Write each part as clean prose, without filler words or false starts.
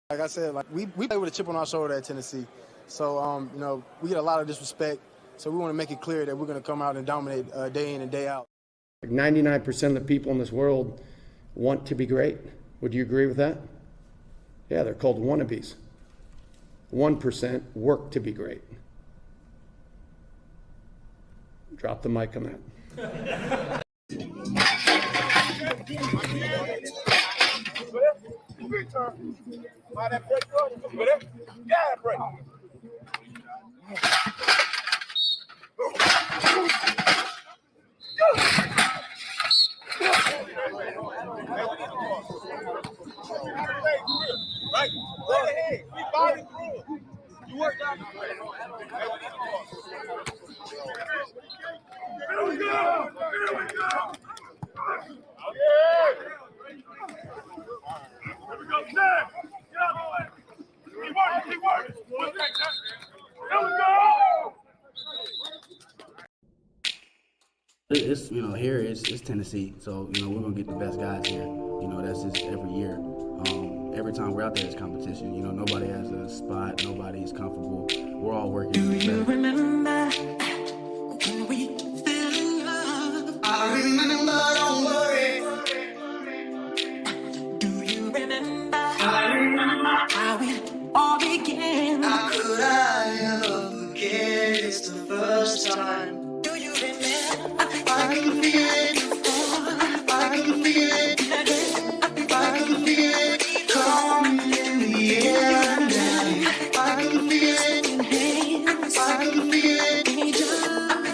Like I said, we play with a chip on our shoulder at Tennessee. So, we get a lot of disrespect. So we want to make it clear that we're going to come out and dominate day in and day out. Like 99% of the people in this world want to be great. Would you agree with that? Yeah, they're called wannabes. 1% work to be great. Drop the mic on that. Right, go ahead. We body through. You work down the way. Here we go. Here we go. Yeah. Here we go, Sam. Get out of the way. Keep working, keep working. Here we go. It's here it's Tennessee, so we're gonna get the best guys here. That's just every year. Every time we're out there, it's competition. Nobody has a spot, nobody's comfortable. We're all working. Do you remember when we fell in love? I remember, don't worry. Do you remember? I remember how it all began. How could I ever forget? It's the first time. Do you remember? I can feel it. I can feel it. I can feel it. Coming in the air now. I can feel it. I can feel it.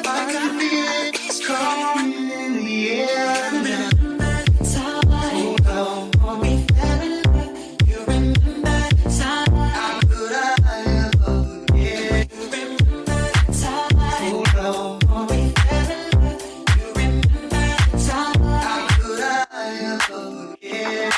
I can feel it. It's coming in the air now. Oh, no. We fell in love. You remember the time. How could I ever forget? You remember the time. Oh, no. We fell in love. You remember the time. How could I ever forget?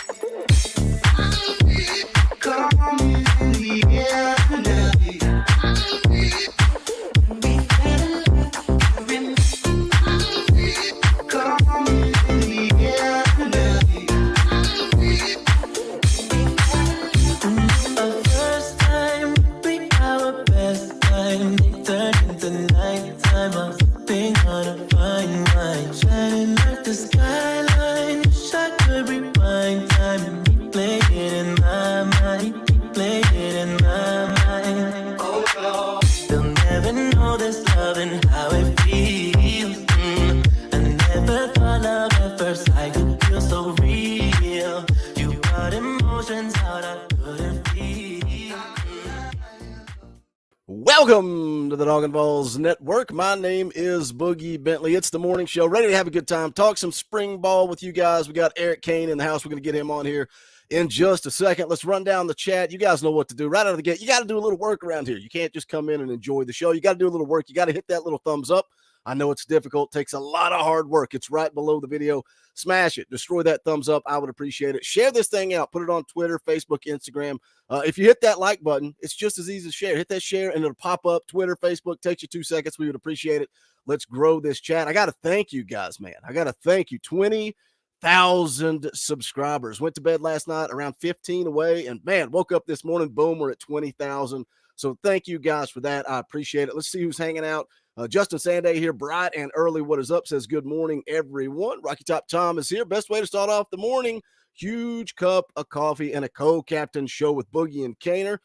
Welcome to the Talkin VAWLS Network. My name is Boogie Bentley. It's the morning show. Ready to have a good time. Talk some spring ball with you guys. We got Eric Cain in the house. We're going to get him on here in just a second. Let's run down the chat. You guys know what to do. Right out of the gate, you got to do a little work around here. You can't just come in and enjoy the show. You got to do a little work. You got to hit that little thumbs up. I know it's difficult. Takes a lot of hard work. It's right below the video. Smash it. Destroy that thumbs up. I would appreciate it. Share this thing out. Put it on Twitter, Facebook, Instagram. If you hit that like button, it's just as easy as share. Hit that share, and it'll pop up. Twitter, Facebook. Takes you 2 seconds. We would appreciate it. Let's grow this chat. I got to thank you guys, man. I got to thank you. 20,000 subscribers. Went to bed last night around 15 away, and, man, woke up this morning. Boom, we're at 20,000. So thank you guys for that. I appreciate it. Let's see who's hanging out. Justin Sanday here, bright and early. What is up? Says good morning, everyone. Rocky Top Tom is here. Best way to start off the morning. Huge cup of coffee and a co-captain show with Boogie and Cainer.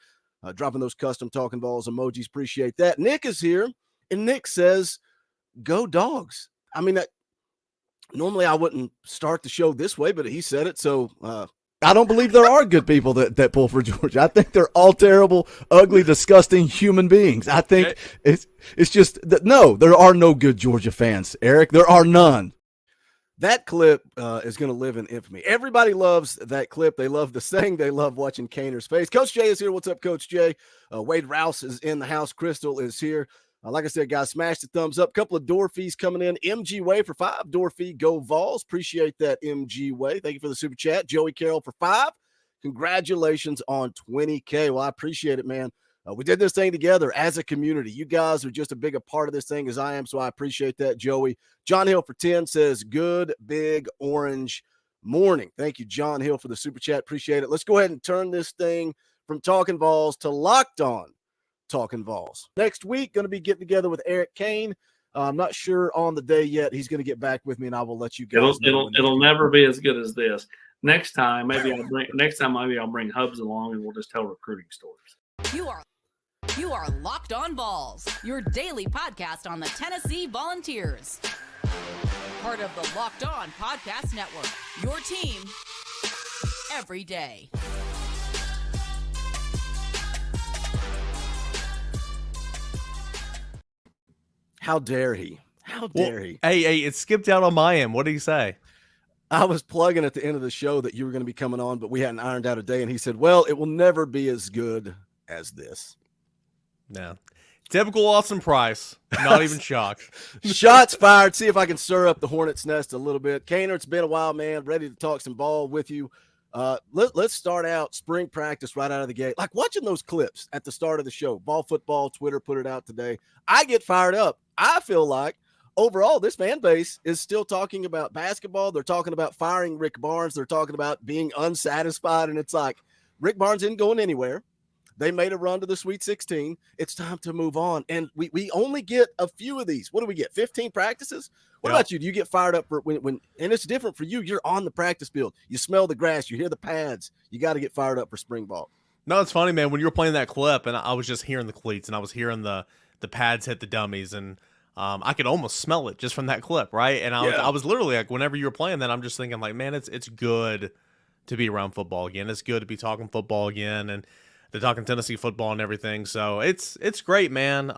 Dropping those custom Talkin VAWLS emojis. Appreciate that. Nick is here, and Nick says, go Dogs. I mean, normally I wouldn't start the show this way, but he said it, so I don't believe there are good people that pull for Georgia. I think they're all terrible, ugly, disgusting human beings. I think it's just that, no, there are no good Georgia fans, Eric. There are none. That clip is going to live in infamy. Everybody loves that clip. They love the saying. They love watching Kainer's face. Coach Jay is here. What's up, Coach Jay? Wade Rouse is in the house. Crystal is here. Like I said, guys, smash the thumbs up. Couple of door fees coming in. MG Way for 5. Door fee, go Vols. Appreciate that, MG Way. Thank you for the super chat. Joey Carroll for 5. Congratulations on 20K. Well, I appreciate it, man. We did this thing together as a community. You guys are just as big a part of this thing as I am, so I appreciate that, Joey. John Hill for 10 says, good, big, orange morning. Thank you, John Hill, for the super chat. Appreciate it. Let's go ahead and turn this thing from Talkin VAWLS to Locked On Talkin VAWLS. Next week, going to be getting together with Eric Cain. I'm not sure on the day yet. He's going to get back with me, and I will let you guys know. It'll never be as good as this. Next time, maybe I'll bring Hubs along, and we'll just tell recruiting stories. You are Locked On Vols, your daily podcast on the Tennessee Volunteers. Part of the Locked On Podcast Network, your team every day. How dare he? How dare he? Hey, it skipped out on my end. What did he say? I was plugging at the end of the show that you were going to be coming on, but we hadn't ironed out a day, and he said, well, it will never be as good as this. No. Typical Austin Price. Not even shocked. Shots fired. See if I can stir up the hornet's nest a little bit. Cainer, it's been a while, man. Ready to talk some ball with you. Let's start out spring practice right out of the gate. Like watching those clips at the start of the show. Ball Football, Twitter put it out today. I get fired up. I feel like overall this fan base is still talking about basketball. They're talking about firing Rick Barnes. They're talking about being unsatisfied. And it's like Rick Barnes isn't going anywhere. They made a run to the Sweet 16. It's time to move on. And we only get a few of these. What do we get? 15 practices? What about you? Do you get fired up for when and it's different for you? You're on the practice field. You smell the grass. You hear the pads. You got to get fired up for spring ball. No, it's funny, man. When you were playing that clip, and I was just hearing the cleats, and I was hearing the pads hit the dummies, and I could almost smell it just from that clip, right? And I was literally like, whenever you were playing that, I'm just thinking like, man, it's good to be around football again. It's good to be talking football again, and they're talking Tennessee football and everything. So it's great, man.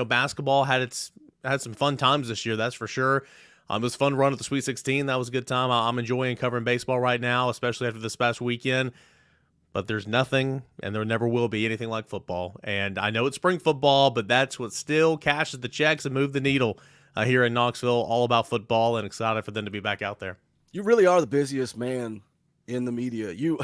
Basketball had some fun times this year, that's for sure. It was a fun run at the Sweet 16. That was a good time. I'm enjoying covering baseball right now, especially after this past weekend. But there's nothing, and there never will be anything like football. And I know it's spring football, but that's what still cashes the checks and move the needle here in Knoxville. All about football, and excited for them to be back out there. You really are the busiest man in the media. You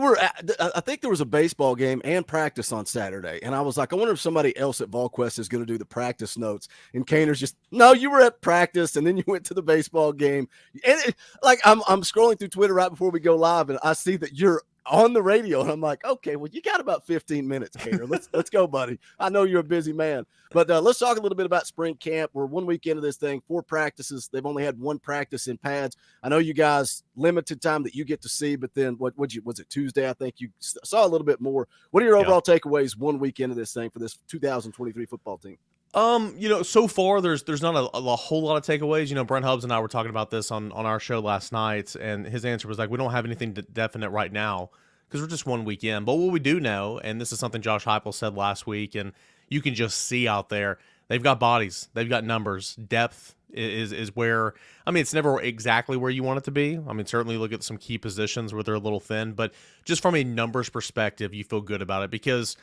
were I think there was a baseball game and practice on Saturday. And I was like, I wonder if somebody else at VolQuest is going to do the practice notes. And Cainer's just, no, you were at practice. And then you went to the baseball game. And I'm scrolling through Twitter right before we go live. And I see that you're on the radio. And I'm like, okay, well, you got about 15 minutes, Cainer. Let's go, buddy. I know you're a busy man. But let's talk a little bit about spring camp. We're 1 week into this thing, 4 practices. They've only had 1 practice in pads. I know you guys limited time that you get to see, but then was it Tuesday? I think you saw a little bit more. What are your overall takeaways 1 week into this thing for this 2023 football team? So far there's not a whole lot of takeaways. Brent Hubbs and I were talking about this on our show last night, and his answer was like, we don't have anything definite right now because we're just 1 week in. But what we do know, and this is something Josh Heupel said last week, and you can just see out there, they've got bodies, they've got numbers, depth is where, it's never exactly where you want it to be. Certainly look at some key positions where they're a little thin, but just from a numbers perspective, you feel good about it because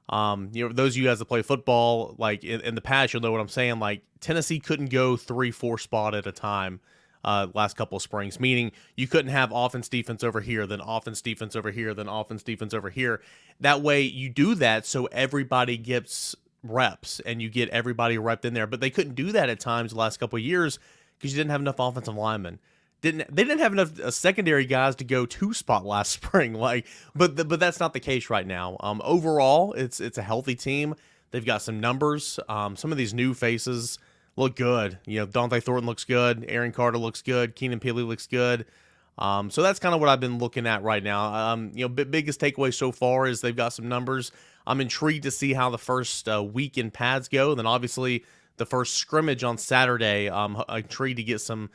those of you guys that play football, like in the past, you'll know what I'm saying. Like Tennessee couldn't go 3-4 spot at a time last couple of springs, meaning you couldn't have offense defense over here, then offense defense over here, then offense defense over here. That way you do that so everybody gets reps and you get everybody repped in there. But they couldn't do that at times the last couple of years because you didn't have enough offensive linemen. They didn't have enough secondary guys to go 2 spot last spring. But that's not the case right now. Overall, it's a healthy team. They've got some numbers. Some of these new faces look good. Dante Thornton looks good. Arion Carter looks good. Keenan Pili looks good. So that's kind of what I've been looking at right now. Biggest takeaway so far is they've got some numbers. I'm intrigued to see how the first week in pads go. Then obviously the first scrimmage on Saturday. I'm intrigued to get some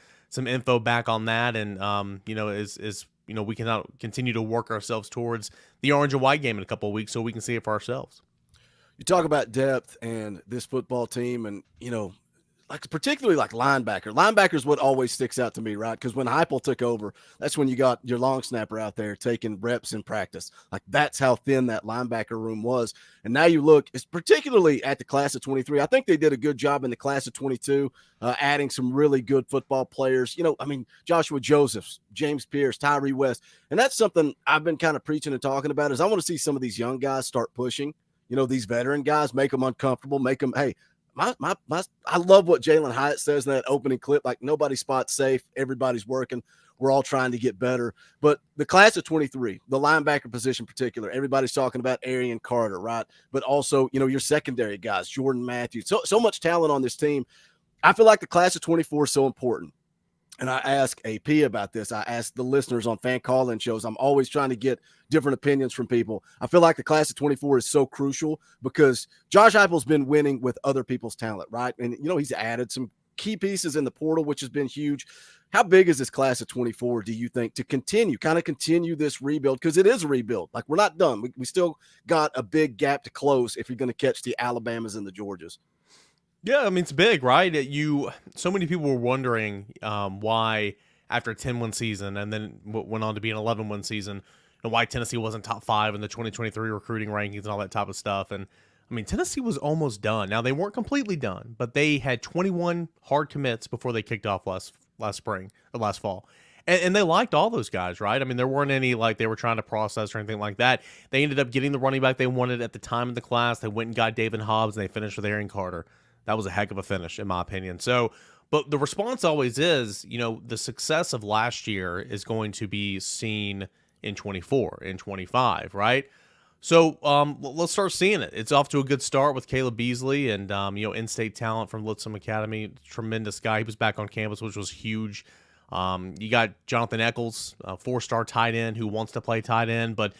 info back on that, and we can continue to work ourselves towards the orange and white game in a couple of weeks so we can see it for ourselves. You talk about depth and this football team, and particularly like linebacker. Linebacker is what always sticks out to me, right? Because when Heupel took over, that's when you got your long snapper out there taking reps in practice. Like that's how thin that linebacker room was. And now you look, it's particularly at the class of 23. I think they did a good job in the class of 22, adding some really good football players. Joshua Josephs, James Pierce, Tyree West. And that's something I've been kind of preaching and talking about is I want to see some of these young guys start pushing, these veteran guys, make them uncomfortable, make them, hey, I love what Jalen Hyatt says in that opening clip. Like nobody's spot safe. Everybody's working. we're all trying to get better. But the class of 23, the linebacker position in particular, everybody's talking about Arion Carter, right? But also, your secondary guys, Jordan Matthews. So much talent on this team. I feel like the class of 24 is so important. And I asked AP about this. I asked the listeners on fan call-in shows. I'm always trying to get different opinions from people. I feel like the class of 24 is so crucial because Josh Heupel's been winning with other people's talent, right? And, he's added some key pieces in the portal, which has been huge. How big is this class of 24, do you think, to continue this rebuild? Because it is a rebuild. Like, we're not done. We still got a big gap to close if you're going to catch the Alabamas and the Georgias. Yeah, I mean, it's big, right? So many people were wondering why after a 10-win season and then went on to be an 11-win season, and why Tennessee wasn't top 5 in the 2023 recruiting rankings and all that type of stuff. And, I mean, Tennessee was almost done. Now, they weren't completely done, but they had 21 hard commits before they kicked off last spring or last fall. And they liked all those guys, right? I mean, there weren't any they were trying to process or anything like that. They ended up getting the running back they wanted at the time of the class. They went and got David Hobbs, and they finished with Arion Carter. That was a heck of a finish, in my opinion. So, but the response always is, the success of last year is going to be seen in 24, in 25, right? So let's start seeing it. It's off to a good start with Caleb Beasley and, in-state talent from Lipscomb Academy. Tremendous guy. He was back on campus, which was huge. You got Jonathan Eccles, a 4-star tight end who wants to play tight end, but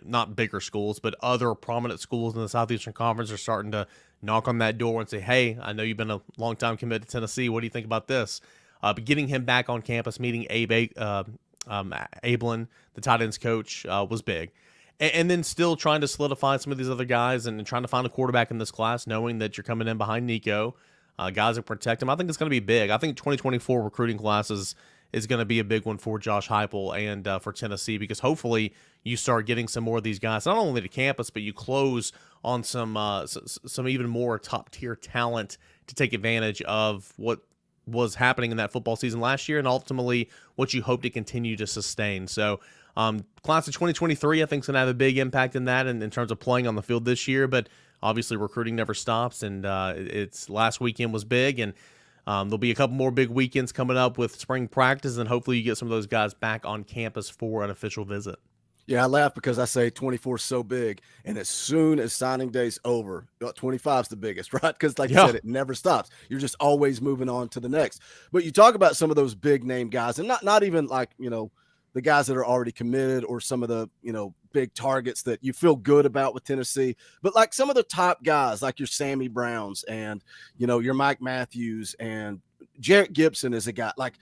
not bigger schools, but other prominent schools in the Southeastern Conference are starting to knock on that door and say, hey, I know you've been a long-time committed to Tennessee. What do you think about this? But getting him back on campus, meeting Ablin, the tight ends coach, was big. And then still trying to solidify some of these other guys and trying to find a quarterback in this class, knowing that you're coming in behind Nico, guys that protect him. I think it's going to be big. I think 2024 recruiting classes is going to be a big one for Josh Heupel and for Tennessee, because hopefully you start getting some more of these guys, not only to campus, but you close on some even more top-tier talent to take advantage of what was happening in that football season last year and ultimately what you hope to continue to sustain. So class of 2023, I think, is going to have a big impact in that in terms of playing on the field this year, but obviously recruiting never stops, and it's last weekend was big, and there'll be a couple more big weekends coming up with spring practice, and hopefully you get some of those guys back on campus for an official visit. Yeah, I laugh because I say 24 is so big, and as soon as signing day's over, 25 is the biggest, right? Because you said, it never stops. You're just always moving on to the next. But you talk about some of those big name guys, and not even the guys that are already committed or some of the big targets that you feel good about with Tennessee, but like some of the top guys, like your Sammy Browns and your Mike Matthews and Jarrett Gibson is a guy. Like,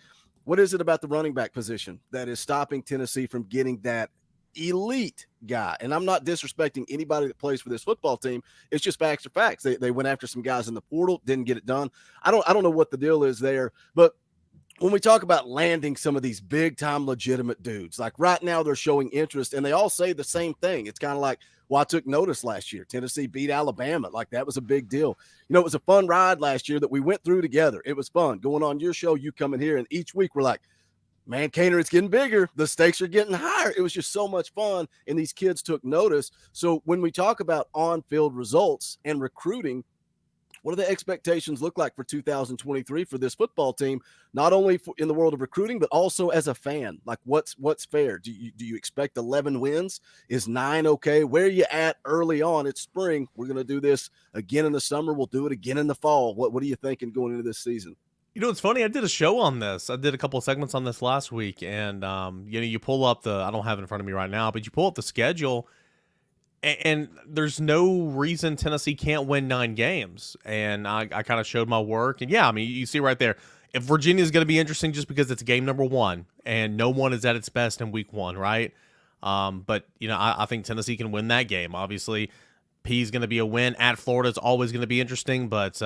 what is it about the running back position that is stopping Tennessee from getting that elite guy? And I'm not disrespecting anybody that plays for this football team. It's just facts are facts. They went after some guys in the portal, didn't get it done. I don't know what the deal is there, but when we talk about landing some of these big time legitimate dudes, like right now they're showing interest and they all say the same thing. It's kind of like, well, I took notice last year. Tennessee beat Alabama. Like, that was a big deal. It was a fun ride last year that we went through together. It was fun going on your show, you coming here, and each week we're like, man, Cainer, it's getting bigger. The stakes are getting higher. It was just so much fun, and these kids took notice. So when we talk about on-field results and recruiting, what do the expectations look like for 2023 for this football team, not only in the world of recruiting, but also as a fan? Like, what's fair? Do you expect 11 wins? Is 9 okay? Where are you at early on? It's spring. We're going to do this again in the summer. We'll do it again in the fall. What are you thinking going into this season? It's funny. I did a show on this. I did a couple of segments on this last week, and you pull up I don't have it in front of me right now, but you pull up the schedule, and there's no reason Tennessee can't win 9 games. And I kind of showed my work. And, yeah, I mean, you see right there, if Virginia is going to be interesting just because it's game number 1, and no one is at its best in week 1, right? But, I think Tennessee can win that game. Obviously, P is going to be a win. At Florida is always going to be interesting, but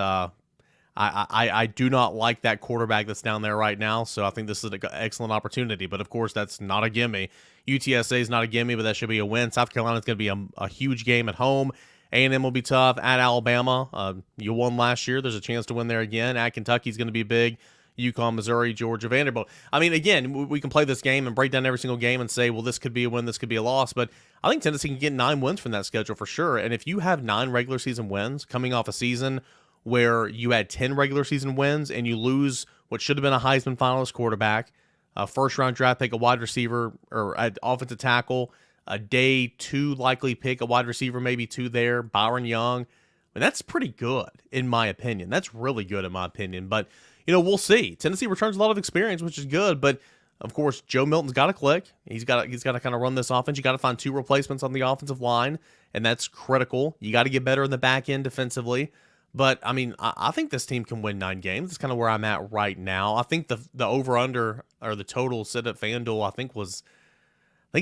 I do not like that quarterback that's down there right now, so I think this is an excellent opportunity. But, of course, that's not a gimme. UTSA is not a gimme, but that should be a win. South Carolina is going to be a huge game at home. A&M will be tough. At Alabama, you won last year. There's a chance to win there again. At Kentucky is going to be big. UConn, Missouri, Georgia, Vanderbilt. I mean, again, we can play this game and break down every single game and say, well, this could be a win, this could be a loss. But I think Tennessee can get 9 wins from that schedule for sure. And if you have 9 regular season wins coming off a season where you had 10 regular season wins and you lose what should have been a Heisman finalist quarterback, a first-round draft pick, a wide receiver, or an offensive tackle, a day 2 likely pick, a wide receiver, maybe 2 there, Byron Young. I mean, that's pretty good, in my opinion. That's really good, in my opinion. But, we'll see. Tennessee returns a lot of experience, which is good. But, of course, Joe Milton's got to click. He's got to kind of run this offense. You got to find 2 replacements on the offensive line, and that's critical. You got to get better in the back end defensively. But, I mean, I think this team can win 9 games. That's kind of where I'm at right now. I think the over-under, or the total set at FanDuel, I think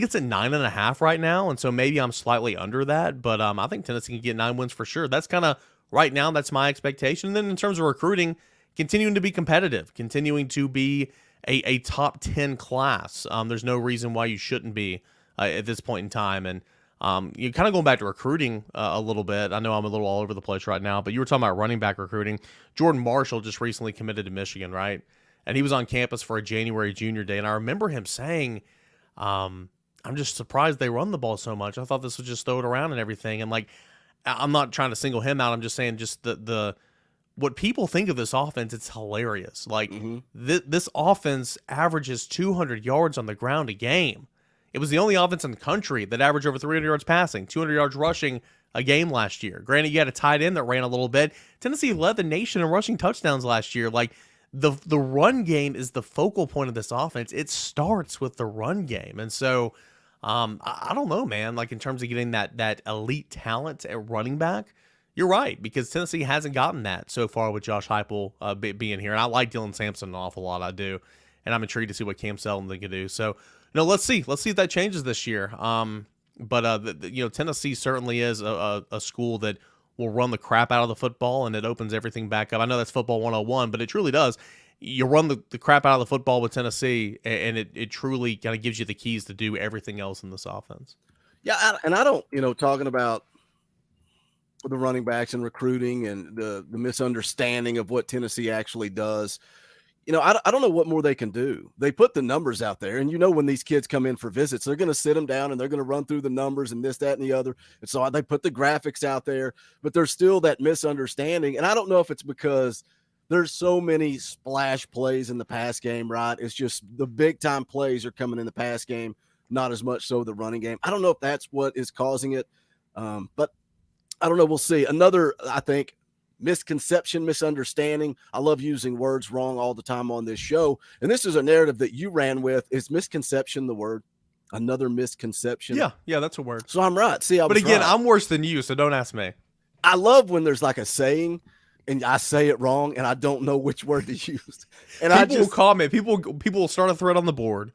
it's at 9.5 right now, and so maybe I'm slightly under that, but I think Tennessee can get 9 wins for sure. That's kind of, right now, that's my expectation. And then in terms of recruiting, continuing to be competitive, continuing to be a top 10 class. There's no reason why you shouldn't be at this point in time. And you kind of going back to recruiting a little bit. I know I'm a little all over the place right now, but you were talking about running back recruiting. Jordan Marshall just recently committed to Michigan, right? And he was on campus for a January junior day, and I remember him saying, I'm just surprised they run the ball so much. I thought this would just throw it around and everything. And, like, I'm not trying to single him out. I'm just saying just the what people think of this offense, it's hilarious. Like, this offense averages 200 yards on the ground a game. It was the only offense in the country that averaged over 300 yards passing, 200 yards rushing a game last year. Granted, you had a tight end that ran a little bit. Tennessee led the nation in rushing touchdowns last year. Like, the run game is the focal point of this offense. It starts with the run game. And so I don't know, man, like in terms of getting that elite talent at running back, you're right, because Tennessee hasn't gotten that so far with Josh Heupel being here. And I like Dylan Sampson an awful lot. I do. And I'm intrigued to see what Cam Selden can do. So, let's see. Let's see if that changes this year. But Tennessee certainly is a school that will run the crap out of the football, and it opens everything back up. I know that's football 101, but it truly does. You run the crap out of the football with Tennessee, and it truly kind of gives you the keys to do everything else in this offense. Yeah, and I don't, talking about the running backs and recruiting and the misunderstanding of what Tennessee actually does. I don't know what more they can do. They put the numbers out there, and when these kids come in for visits, they're going to sit them down and they're going to run through the numbers and this, that, and the other. And so they put the graphics out there, but there's still that misunderstanding. And I don't know if it's because there's so many splash plays in the pass game, right? It's just the big time plays are coming in the pass game, not as much so the running game. I don't know if that's what is causing it, but I don't know. We'll see. Another, I think, misconception, misunderstanding. I love using words wrong all the time on this show. And this is a narrative that you ran with. Is misconception the word? Another misconception? Yeah, that's a word. So I'm right. See, but again, I'm worse than you, so don't ask me. I love when there's like a saying and I say it wrong and I don't know which word to use. And people will comment. People will start a thread on the board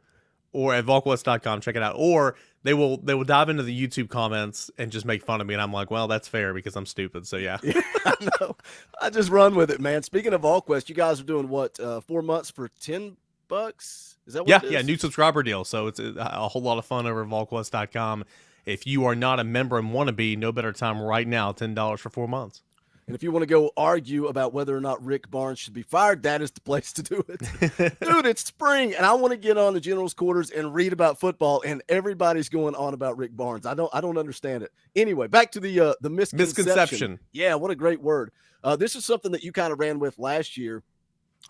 or at VaultQuest.com, check it out. Or they will dive into the YouTube comments and just make fun of me, and I'm like, well, that's fair because I'm stupid. So yeah. I know. I just run with it, man. Speaking of VaultQuest, you guys are doing what? 4 months for $10? Is that what it is? Yeah, new subscriber deal. So it's a whole lot of fun over at VaultQuest.com. If you are not a member and want to be, no better time right now, $10 for 4 months. And if you want to go argue about whether or not Rick Barnes should be fired, that is the place to do it. Dude, it's spring, and I want to get on the general's quarters and read about football, and everybody's going on about Rick Barnes. I don't understand it. Anyway, back to the misconception. Yeah, what a great word. This is something that you kind of ran with last year.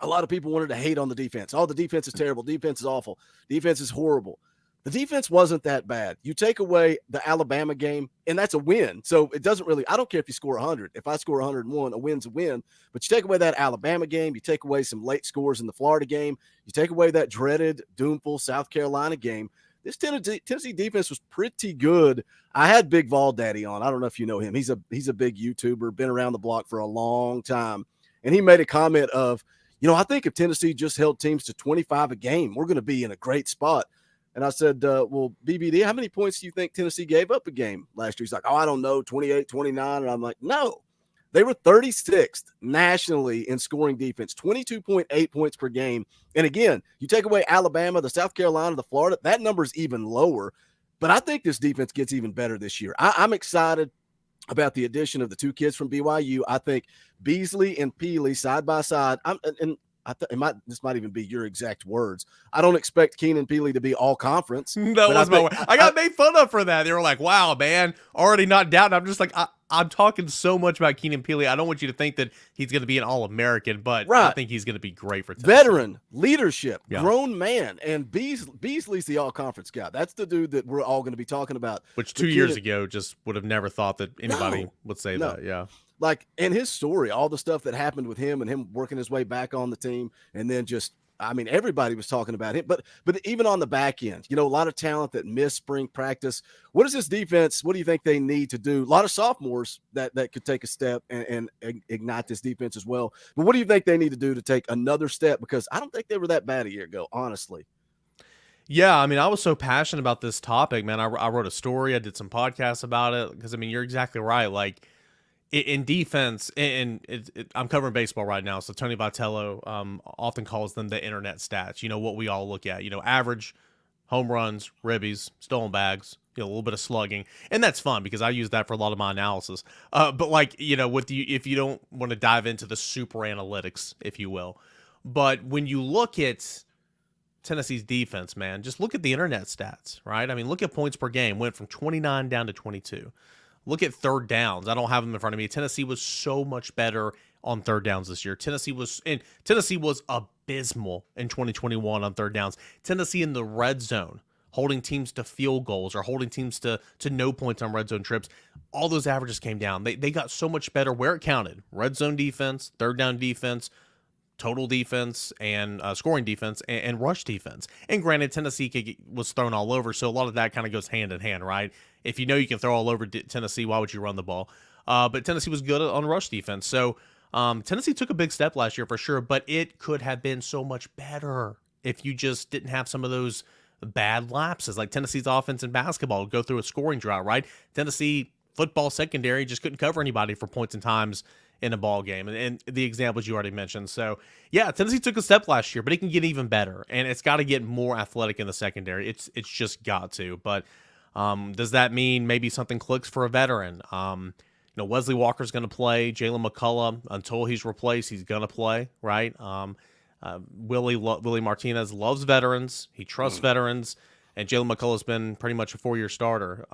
A lot of people wanted to hate on the defense. Oh, the defense is terrible. Defense is awful. Defense is horrible. The defense wasn't that bad. You take away the Alabama game, and that's a win. So it doesn't really – I don't care if you score 100. If I score 101, a win's a win. But you take away that Alabama game. You take away some late scores in the Florida game. You take away that dreaded, doomful South Carolina game. This Tennessee defense was pretty good. I had Big Vol Daddy on. I don't know if you know him. He's a big YouTuber, been around the block for a long time. And he made a comment of, I think if Tennessee just held teams to 25 a game, we're going to be in a great spot. And I said, well, BBD, how many points do you think Tennessee gave up a game last year? He's like, oh, I don't know, 28, 29. And I'm like, no, they were 36th nationally in scoring defense, 22.8 points per game. And again, you take away Alabama, the South Carolina, the Florida, that number's even lower. But I think this defense gets even better this year. I'm excited about the addition of the 2 kids from BYU. I think Beasley and Peely side by side. This might even be your exact words. I don't expect Keenan Peely to be all conference. That was my word. I got made fun of for that. They were like, wow, man, already not down. I'm just like, I'm talking so much about Keenan Peely. I don't want you to think that he's going to be an All-American, but I think he's going to be great for Tennessee. Veteran, leadership, grown man, and Beasley's the all-conference guy. That's the dude that we're all going to be talking about. Which 2 years ago just would have never thought that anybody would say that, yeah. Like, in his story, all the stuff that happened with him and him working his way back on the team, and then just, I mean, everybody was talking about him. But even on the back end, a lot of talent that missed spring practice. What is this defense? What do you think they need to do? A lot of sophomores that could take a step and ignite this defense as well. But what do you think they need to do to take another step? Because I don't think they were that bad a year ago, honestly. Yeah, I mean, I was so passionate about this topic, man. I wrote a story. I did some podcasts about it because, I mean, you're exactly right. Like, in defense, and I'm covering baseball right now, so Tony Vitello often calls them the internet stats, what we all look at, average, home runs, ribbies, stolen bags, a little bit of slugging, and that's fun because I use that for a lot of my analysis. But like, if you don't want to dive into the super analytics, if you will, but when you look at Tennessee's defense, man, just look at the internet stats, right? I mean, look at points per game, went from 29 down to 22. Look at third downs. I don't have them in front of me. Tennessee was so much better on third downs this year. Tennessee was abysmal in 2021 on third downs. Tennessee in the red zone, holding teams to field goals or holding teams to no points on red zone trips. All those averages came down. They got so much better where it counted. Red zone defense, third down defense, total defense, and scoring defense, and rush defense. And granted, Tennessee was thrown all over, so a lot of that kind of goes hand in hand, right? If you know you can throw all over Tennessee, why would you run the ball? But Tennessee was good on rush defense. So Tennessee took a big step last year for sure, but it could have been so much better if you just didn't have some of those bad lapses. Like Tennessee's offense in basketball would go through a scoring drought, right? Tennessee football secondary just couldn't cover anybody for points and times in a ball game, and the examples you already mentioned. So yeah, Tennessee took a step last year, but it can get even better, and it's got to get more athletic in the secondary. It's just got to. But does that mean maybe something clicks for a veteran? Wesley Walker's going to play. Jalen McCullough, until he's replaced, he's going to play, right? Willie Martinez loves veterans. He trusts veterans, and Jalen McCullough's been pretty much a 4-year starter.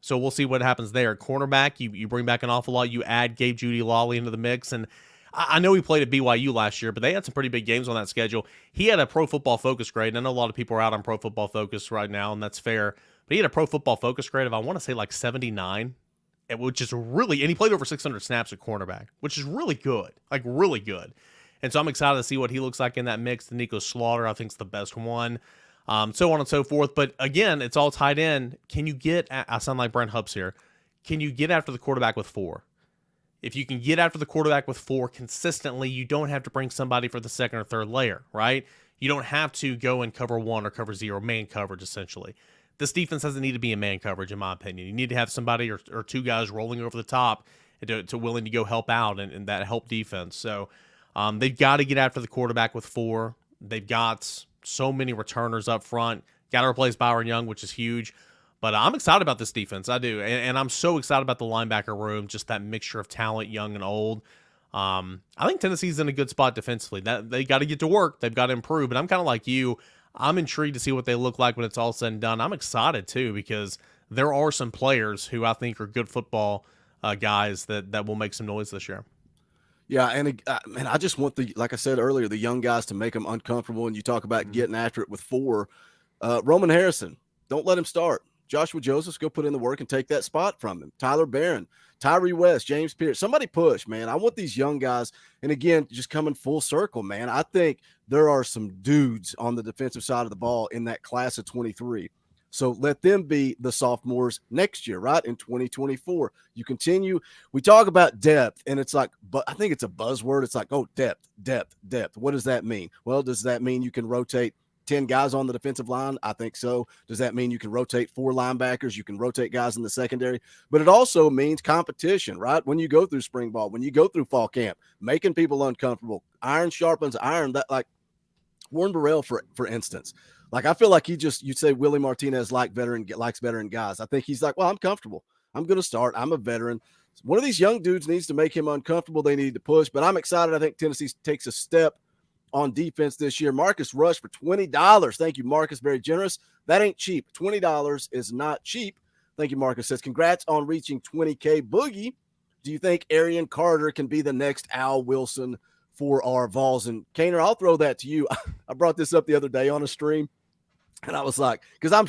So we'll see what happens there. Cornerback, you bring back an awful lot. You add Gabe Judy-Lawley into the mix. And I know he played at BYU last year, but they had some pretty big games on that schedule. He had a Pro Football Focus grade. And I know a lot of people are out on Pro Football Focus right now, and that's fair. But he had a Pro Football Focus grade of, I want to say, like 79, which is really – and he played over 600 snaps at cornerback, which is really good, like really good. And so I'm excited to see what he looks like in that mix. The Nico Slaughter, I think, is the best one. So on and so forth. But again, it's all tied in. Can you get, I sound like Brent Hubbs here, can you get after the quarterback with 4? If you can get after the quarterback with 4 consistently, you don't have to bring somebody for the second or third layer, right? You don't have to go and cover 1 or cover 0, man coverage essentially. This defense doesn't need to be in man coverage, in my opinion. You need to have somebody or 2 guys rolling over the top to willing to go help out and that help defense. So they've got to get after the quarterback with 4. They've got so many returners up front. Got to replace Byron Young, which is huge. But I'm excited about this defense. I do. And I'm so excited about the linebacker room, just that mixture of talent, young and old. I think Tennessee's in a good spot defensively. They got to get to work. They've got to improve. But I'm kind of like you. I'm intrigued to see what they look like when it's all said and done. I'm excited, too, because there are some players who I think are good football guys that will make some noise this year. Yeah, and I just want like I said earlier, the young guys to make them uncomfortable. And you talk about getting after it with 4. Roman Harrison, don't let him start. Joshua Josephs, go put in the work and take that spot from him. Tyler Barron, Tyree West, James Pierce, somebody push, man. I want these young guys. And again, just coming full circle, man. I think there are some dudes on the defensive side of the ball in that class of 23. So let them be the sophomores next year, right? In 2024, you continue. We talk about depth, and it's like, but I think it's a buzzword. It's like, oh, depth. What does that mean? Well, does that mean you can rotate 10 guys on the defensive line? I think so. Does that mean you can rotate 4 linebackers? You can rotate guys in the secondary, but it also means competition, right? When you go through spring ball, when you go through fall camp, making people uncomfortable, iron sharpens iron. That, like Warren Burrell, for instance. Like, I feel like you'd say Willie Martinez likes veteran guys. I think he's like, well, I'm comfortable. I'm going to start. I'm a veteran. One of these young dudes needs to make him uncomfortable. They need to push, but I'm excited. I think Tennessee takes a step on defense this year. Marcus rushed for $20. Thank you, Marcus. Very generous. That ain't cheap. $20 is not cheap. Thank you, Marcus. Says, congrats on reaching 20K. Boogie, do you think Arion Carter can be the next Al Wilson for our Vols? And Cainer, I'll throw that to you. I brought this up the other day on a stream, and I was like, because I'm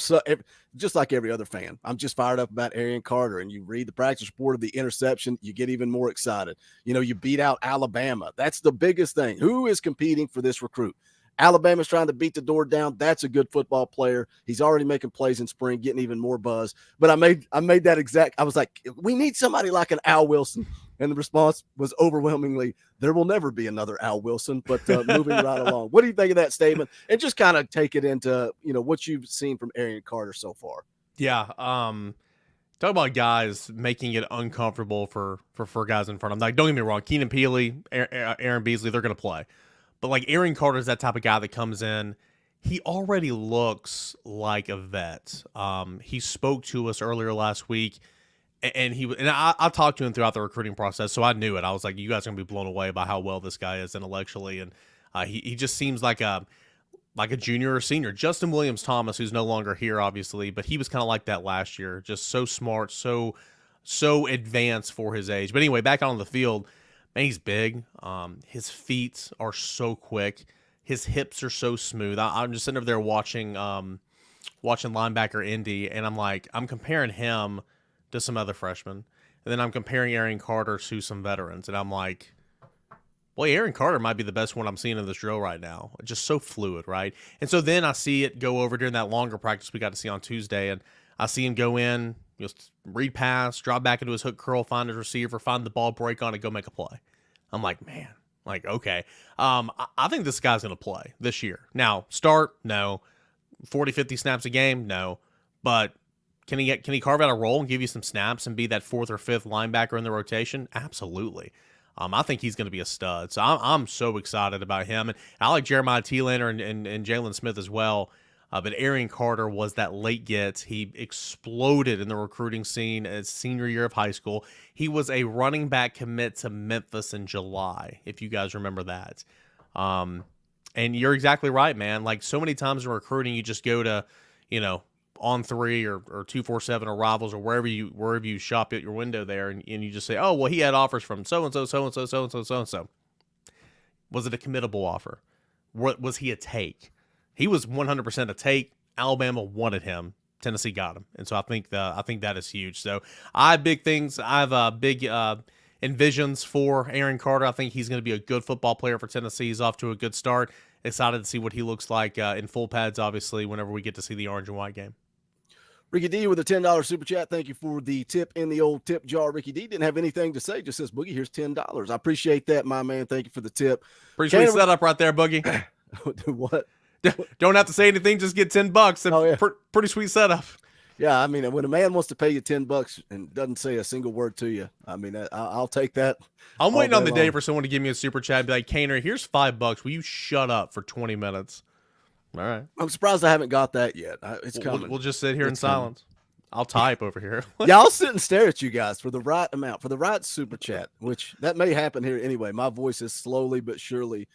just like every other fan, I'm just fired up about Arion Carter. And you read the practice report of the interception, you get even more excited. You know, you beat out Alabama. That's the biggest thing. Who is competing for this recruit? Alabama's trying to beat the door down. That's a good football player. He's already making plays in spring, getting even more buzz. But I made that exact. I was like, we need somebody like an Al Wilson. And the response was overwhelmingly, there will never be another Al Wilson. But moving right along. What do you think of that statement? And just kind of take it into, you know, what you've seen from Arion Carter so far. Yeah. Talk about guys making it uncomfortable for guys in front of them. Like, don't get me wrong, Keenan Peely, Aaron Beasley, they're going to play. But like Arion Carter is that type of guy that comes in. He already looks like a vet. He spoke to us earlier last week, and I talked to him throughout the recruiting process, so I knew it. I was like, you guys are gonna be blown away by how well this guy is intellectually, and he just seems like a junior or senior. Justin Williams Thomas, who's no longer here, obviously, but he was kind of like that last year. Just so smart, so advanced for his age. But anyway, back on the field. Man, he's big. His feet are so quick. His hips are so smooth. I'm just sitting over there watching linebacker Indy, and I'm comparing him to some other freshmen. And then I'm comparing Arion Carter to some veterans. And I'm like, boy, Arion Carter might be the best one I'm seeing in this drill right now. Just so fluid, right? And so then I see it go over during that longer practice we got to see on Tuesday, and I see him go in, just read pass, drop back into his hook curl, find his receiver, find the ball, break on it, go make a play. I'm like, man, like, okay. I think this guy's going to play this year. Now, start? No. 40, 50 snaps a game? No. But can he carve out a role and give you some snaps and be that fourth or fifth linebacker in the rotation? Absolutely. I think he's going to be a stud. So I'm so excited about him. And I like Jeremiah Thielander and Jalen Smith as well. But Arion Carter was that late get. He exploded in the recruiting scene as senior year of high school. He was a running back commit to Memphis in July, if you guys remember that. And you're exactly right, man. Like so many times in recruiting, you just go to, On3 or 247 or Rivals or wherever you shop at your window there, and you just say, oh, well, he had offers from so-and-so, so-and-so, so-and-so, so-and-so. Was it a committable offer? Was he a take? He was 100% a take. Alabama wanted him. Tennessee got him, and so I think that is huge. So I have big things. I have big envisions for Arion Carter. I think he's going to be a good football player for Tennessee. He's off to a good start. Excited to see what he looks like in full pads. Obviously, whenever we get to see the orange and white game. Ricky D with a $10 super chat. Thank you for the tip in the old tip jar. Ricky D didn't have anything to say. Just says, Boogie, here's $10. I appreciate that, my man. Thank you for the tip. Pretty sweet setup right there, Boogie. What? Don't have to say anything. Just get $10. Oh, yeah. Pretty sweet setup. Yeah, I mean, when a man wants to pay you $10 and doesn't say a single word to you, I mean, I'll take that. I'm waiting on the day for someone to give me a super chat and be like, Cainer, here's $5. Will you shut up for 20 minutes? All right. I'm surprised I haven't got that yet. It's coming. We'll just sit here in silence. I'll type over here. Yeah, I'll sit and stare at you guys for the right amount, for the right super chat, which that may happen here anyway. My voice is slowly but surely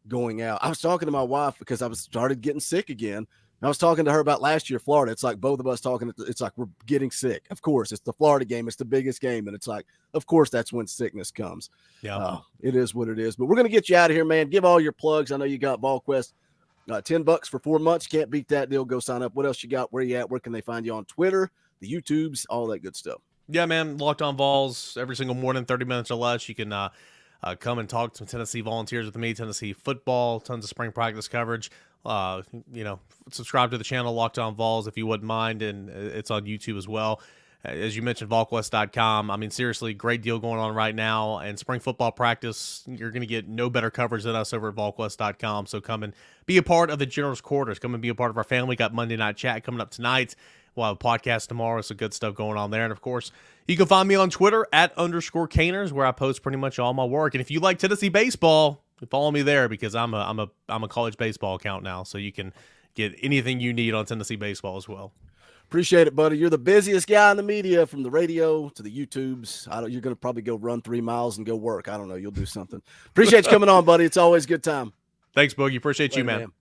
going out. I was talking to my wife because I started getting sick again. I was talking to her about last year, Florida. It's like both of us talking. It's like we're getting sick. Of course, it's the Florida game. It's the biggest game. And it's like, of course, that's when sickness comes. Yeah, it is what it is. But we're going to get you out of here, man. Give all your plugs. I know you got VolQuest. $10 for 4 months. Can't beat that deal. Go sign up. What else you got? Where you at? Where can they find you on Twitter, the YouTubes, all that good stuff? Yeah, man. Locked On Vols every single morning, 30 minutes or less. You can come and talk to Tennessee Volunteers with me, Tennessee football, tons of spring practice coverage. Subscribe to the channel Locked On Vols if you wouldn't mind, and it's on YouTube as well. As you mentioned, VolQuest.com. I mean, seriously, great deal going on right now. And spring football practice, you're going to get no better coverage than us over at VolQuest.com. So come and be a part of the General's Quarters. Come and be a part of our family. Got Monday Night Chat coming up tonight. We'll have a podcast tomorrow. So good stuff going on there. And, of course, you can find me on Twitter @_Cainers, where I post pretty much all my work. And if you like Tennessee baseball, follow me there because I'm a college baseball account now. So you can get anything you need on Tennessee baseball as well. Appreciate it, buddy. You're the busiest guy in the media, from the radio to the YouTubes. You're going to probably go run 3 miles and go work. I don't know. You'll do something. Appreciate you coming on, buddy. It's always a good time. Thanks, Boogie. Appreciate you, Later, man.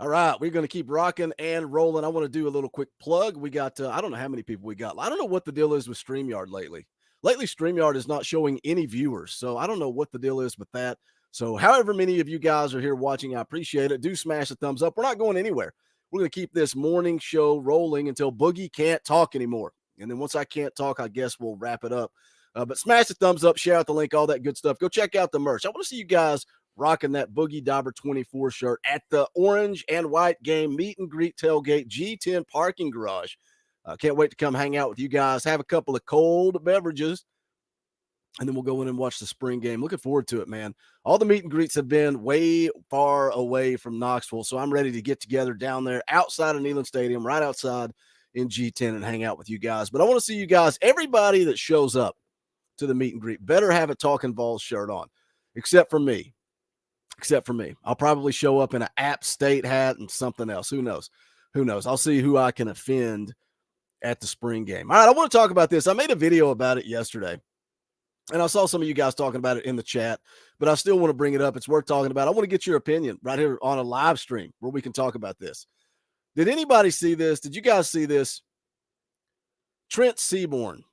All right, we're going to keep rocking and rolling. I want to do a little quick plug. We got, I don't know how many people we got. I don't know what the deal is with StreamYard lately. Lately, StreamYard is not showing any viewers, so I don't know what the deal is with that. So however many of you guys are here watching, I appreciate it. Do smash the thumbs up. We're not going anywhere. We're going to keep this morning show rolling until Boogie can't talk anymore. And then once I can't talk, I guess we'll wrap it up. But smash the thumbs up, share out the link, all that good stuff. Go check out the merch. I want to see you guys rocking that Boogie Dauber 24 shirt at the orange and white game meet and greet tailgate G10 parking garage. Can't wait to come hang out with you guys, have a couple of cold beverages, and then we'll go in and watch the spring game. Looking forward to it, man. All the meet and greets have been way far away from Knoxville, so I'm ready to get together down there outside of Neyland Stadium, right outside in G10, and hang out with you guys. But I want to see you guys, everybody that shows up to the meet and greet, better have a Talkin VAWLS shirt on, except for me. I'll probably show up in an App State hat and something else. Who knows? I'll see who I can offend at the spring game. All right, I want to talk about this. I made a video about it yesterday, and I saw some of you guys talking about it in the chat, but I still want to bring it up. It's worth talking about. I want to get your opinion right here on a live stream where we can talk about this. Did anybody see this? Did you guys see this? Trent Seaborn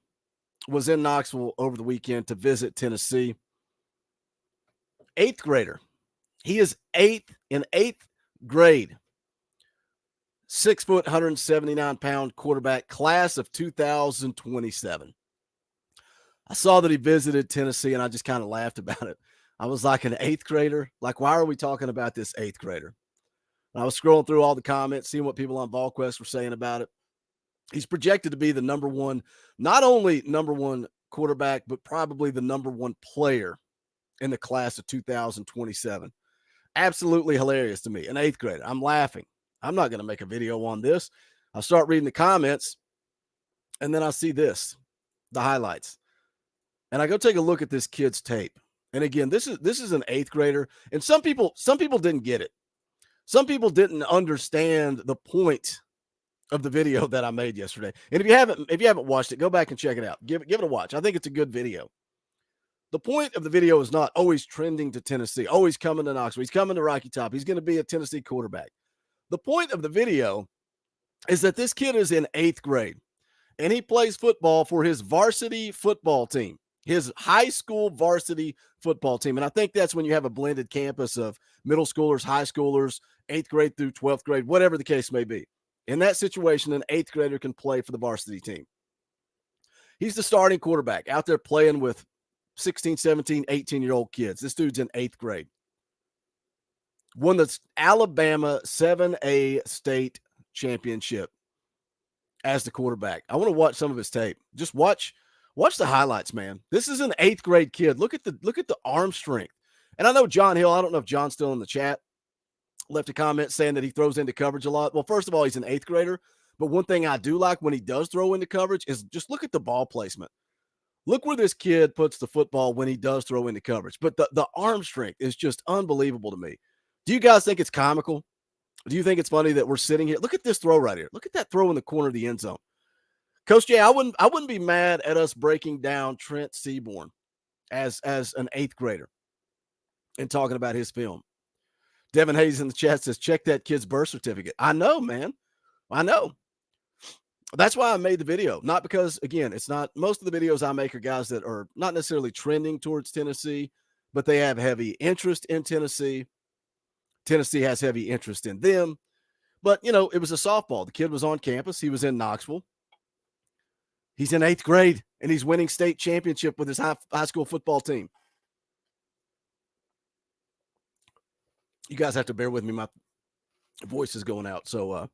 was in Knoxville over the weekend to visit Tennessee. 8th grader. He is in eighth grade. 6 foot, 179-pound quarterback, class of 2027. I saw that he visited Tennessee, and I just kind of laughed about it. I was like, an 8th grader? Like, why are we talking about this 8th grader? And I was scrolling through all the comments, seeing what people on VolQuest were saying about it. He's projected to be the number one, not only number one quarterback, but probably the number one player in the class of 2027. Absolutely hilarious to me. An 8th grader. I'm laughing. I'm not going to make a video on this. I start reading the comments, and then I see this, the highlights. And I go take a look at this kid's tape. And again, this is an 8th grader. And some people didn't get it. Some people didn't understand the point of the video that I made yesterday. And if you haven't watched it, go back and check it out. Give it a watch. I think it's a good video. The point of the video is not always trending to Tennessee, always coming to Knoxville. He's coming to Rocky Top. He's going to be a Tennessee quarterback. The point of the video is that this kid is in 8th grade, and he plays football for his varsity football team, his high school varsity football team. And I think that's when you have a blended campus of middle schoolers, high schoolers, 8th grade through 12th grade, whatever the case may be. In that situation, an 8th grader can play for the varsity team. He's the starting quarterback out there playing with 16, 17, 18-year-old kids. This dude's in 8th grade. Won the Alabama 7A state championship as the quarterback. I want to watch some of his tape. Just watch the highlights, man. This is an 8th grade kid. Look at the arm strength. And I know John Hill, I don't know if John's still in the chat, left a comment saying that he throws into coverage a lot. Well, first of all, he's an 8th grader. But one thing I do like when he does throw into coverage is just look at the ball placement. Look where this kid puts the football when he does throw into coverage. But the arm strength is just unbelievable to me. Do you guys think it's comical? Do you think it's funny that we're sitting here? Look at this throw right here. Look at that throw in the corner of the end zone. Coach Jay, I wouldn't be mad at us breaking down Trent Seaborn as an 8th grader and talking about his film. Devin Hayes in the chat says, check that kid's birth certificate. I know, man. I know. That's why I made the video. Not because, again, it's not, most of the videos I make are guys that are not necessarily trending towards Tennessee, but they have heavy interest in Tennessee. Tennessee has heavy interest in them. But, it was a softball. The kid was on campus. He was in Knoxville. He's in 8th grade, and he's winning state championship with his high school football team. You guys have to bear with me. My voice is going out, so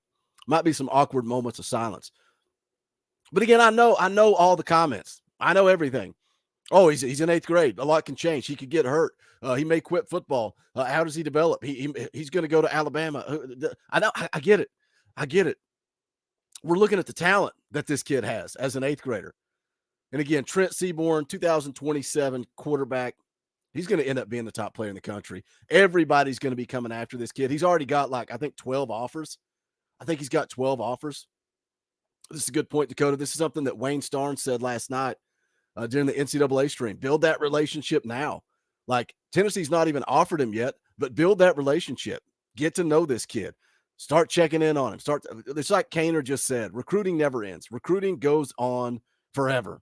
might be some awkward moments of silence. But again, I know all the comments. I know everything. Oh, he's in 8th grade. A lot can change. He could get hurt. He may quit football. How does he develop? He's going to go to Alabama. I get it. I get it. We're looking at the talent that this kid has as an 8th grader. And again, Trent Seaborn, 2027 quarterback. He's going to end up being the top player in the country. Everybody's going to be coming after this kid. He's already got 12 offers. I think he's got 12 offers. This is a good point, Dakota. This is something that Wayne Starnes said last night during the NCAA stream. Build that relationship now. Tennessee's not even offered him yet, but build that relationship. Get to know this kid. Start checking in on him. It's like Cainer just said, recruiting never ends. Recruiting goes on forever.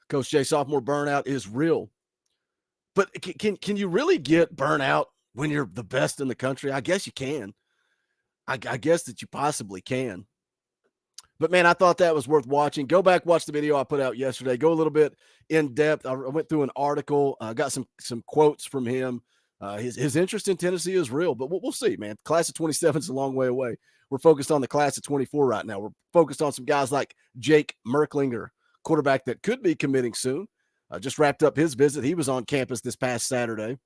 Coach J, sophomore burnout is real. But can you really get burnout when you're the best in the country? I guess you can. I guess that you possibly can. But, man, I thought that was worth watching. Go back, watch the video I put out yesterday. Go a little bit in depth. I went through an article. Got some quotes from him. His interest in Tennessee is real, but we'll see, man. Class of 27 is a long way away. We're focused on the class of 24 right now. We're focused on some guys like Jake Merklinger, quarterback that could be committing soon. Just wrapped up his visit. He was on campus this past Saturday.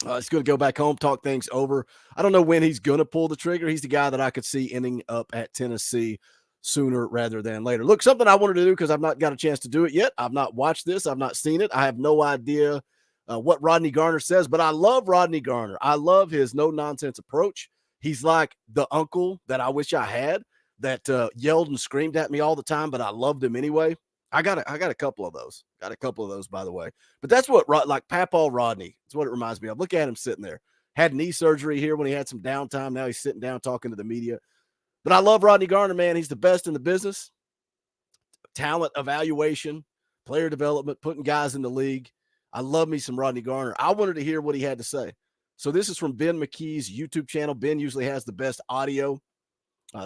He's going to go back home, talk things over. I don't know when he's going to pull the trigger. He's the guy that I could see ending up at Tennessee sooner rather than later. Look, something I wanted to do because I've not got a chance to do it yet. I've not watched this. I've not seen it. I have no idea what Rodney Garner says, but I love Rodney Garner. I love his no-nonsense approach. He's like the uncle that I wish I had that yelled and screamed at me all the time, but I loved him anyway. I got a couple of those. Got a couple of those, by the way. But that's what, like Papaw Rodney, that's what it reminds me of. Look at him sitting there. Had knee surgery here when he had some downtime. Now he's sitting down talking to the media. But I love Rodney Garner, man. He's the best in the business. Talent evaluation, player development, putting guys in the league. I love me some Rodney Garner. I wanted to hear what he had to say. So this is from Ben McKee's YouTube channel. Ben usually has the best audio.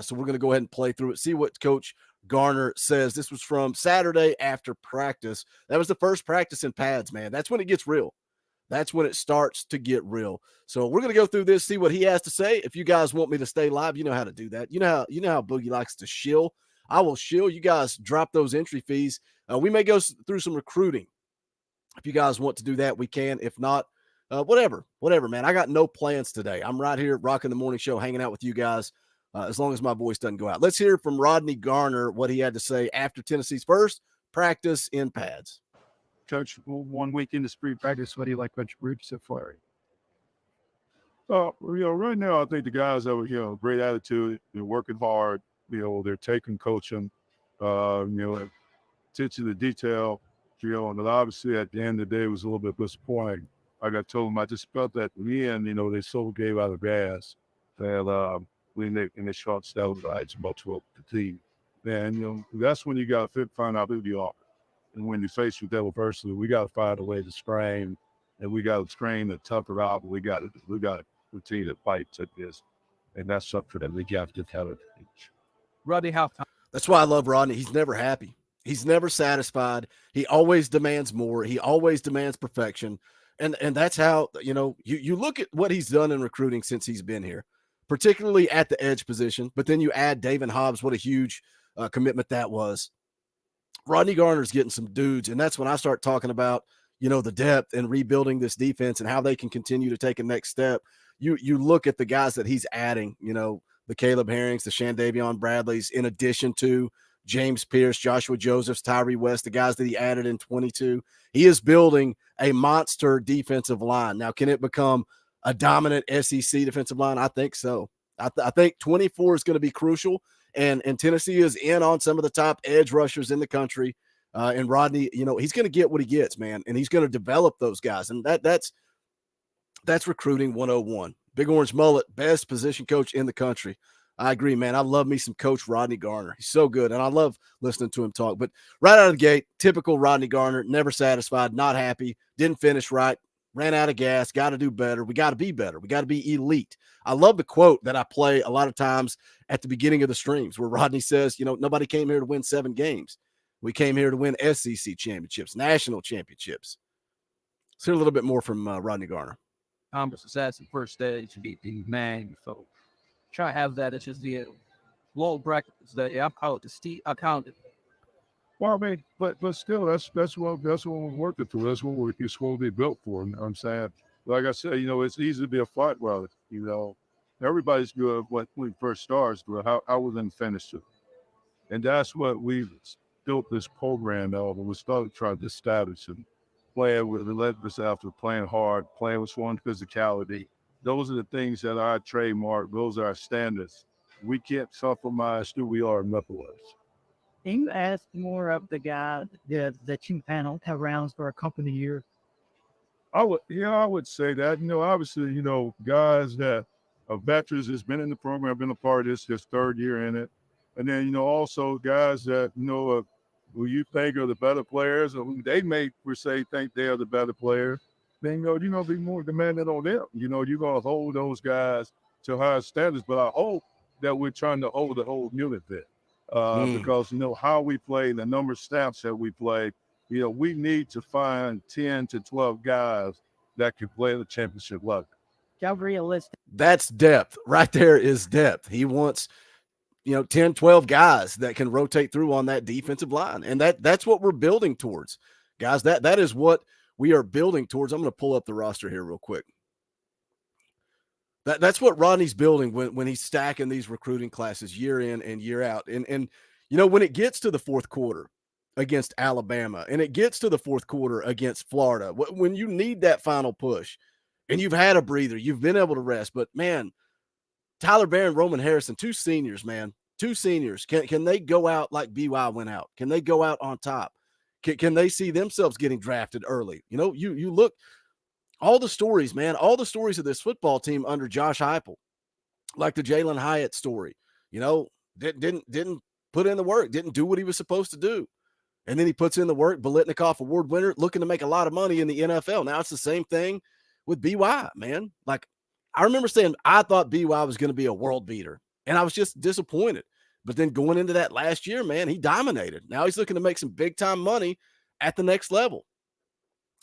So we're going to go ahead and play through it, see what Coach Garner says. This was from Saturday after practice. That was the first practice in pads, man. That's when it gets real. That's when it starts to get real. So we're going to go through this, see what he has to say. If you guys want me to stay live, you know how to do that. You know how Boogie likes to shill. I will shill. You guys drop those entry fees. We may go through some recruiting. If you guys want to do that, we can. If not, whatever, man. I got no plans today. I'm right here rocking the morning show, hanging out with you guys. As long as my voice doesn't go out. Let's hear from Rodney Garner what he had to say after Tennessee's first practice in pads. Coach, 1 week into spring practice, what do you like about your group so far? Right now, I think the guys have great attitude. They're working hard. They're taking coaching. Attention to detail. And obviously at the end of the day, it was a little bit disappointing. Like I told them, I just felt that in the end, they so gave out of gas. And when they shot steroids about to the team. And, that's when you got to find out who you are. And when you're faced with that adversity, we got to find a way to strain, and we got to strain to tough it out. We got to continue to fight to this. And that's something that we got to tell it. Rodney, that's why I love Rodney. He's never happy. He's never satisfied. He always demands more. He always demands perfection. And that's how, you look at what he's done in recruiting since he's been here, particularly at the edge position. But then you add David Hobbs, what a huge commitment that was. Rodney Garner's getting some dudes, and that's when I start talking about, the depth and rebuilding this defense and how they can continue to take a next step. You look at the guys that he's adding, the Caleb Herrings, the Shandavion Bradleys, in addition to James Pierce, Joshua Josephs, Tyree West, the guys that he added in 22. He is building a monster defensive line. Now, can it become a dominant SEC defensive line? I think so. I think 24 is going to be crucial, and Tennessee is in on some of the top edge rushers in the country. And Rodney, he's going to get what he gets, man, and he's going to develop those guys. And that's recruiting 101. Big Orange Mullet, best position coach in the country. I agree, man. I love me some Coach Rodney Garner. He's so good, and I love listening to him talk. But right out of the gate, typical Rodney Garner, never satisfied, not happy, didn't finish right, ran out of gas, got to do better. We got to be better. We got to be elite. I love the quote that I play a lot of times at the beginning of the streams where Rodney says, nobody came here to win 7 games. We came here to win SEC championships, national championships. Let's hear a little bit more from Rodney Garner. That's the first stage to be the man. So try to have that. It's just the low bracket. I count it. Well, I mean, but still, that's what we're working through. That's what we're supposed to be built for. You know what I'm saying? Like I said, it's easy to be a fight welder. Everybody's good when we first starts, but how we then finish it. And that's what we've built this program out. We started trying to establish and playing with relentless effort, playing hard, playing with strong physicality. Those are the things that are our trademark. Those are our standards. We can't compromise who we are and nothing less. Can you ask more of the guys that you panel around for a couple of years? I would say that. Obviously, guys that are veterans has been in the program, been a part of this, his third year in it. And then, also guys that, who you think are the better players, or who they may per se think they are the better player, then, be more demanding on them. You're going to hold those guys to higher standards. But I hope that we're trying to hold the whole unit there. Because, how we play, the number of snaps that we play, we need to find 10 to 12 guys that can play the championship level. How realistic? That's depth. Right there is depth. He wants, 10, 12 guys that can rotate through on that defensive line. And that's what we're building towards. Guys, that is what we are building towards. I'm going to pull up the roster here real quick. That's what Rodney's building when he's stacking these recruiting classes year in and year out. And when it gets to the fourth quarter against Alabama and it gets to the fourth quarter against Florida, when you need that final push and you've had a breather, you've been able to rest. But, man, Tyler Barron, Roman Harrison, two seniors, man. Two seniors. Can they go out like BY went out? Can they go out on top? Can they see themselves getting drafted early? You look – all the stories, man, all the stories of this football team under Josh Heupel, like the Jalen Hyatt story, didn't put in the work, didn't do what he was supposed to do. And then he puts in the work, Biletnikoff award winner, looking to make a lot of money in the NFL. Now it's the same thing with BY, man. Like, I remember saying I thought BY was going to be a world beater, and I was just disappointed. But then going into that last year, man, he dominated. Now he's looking to make some big-time money at the next level.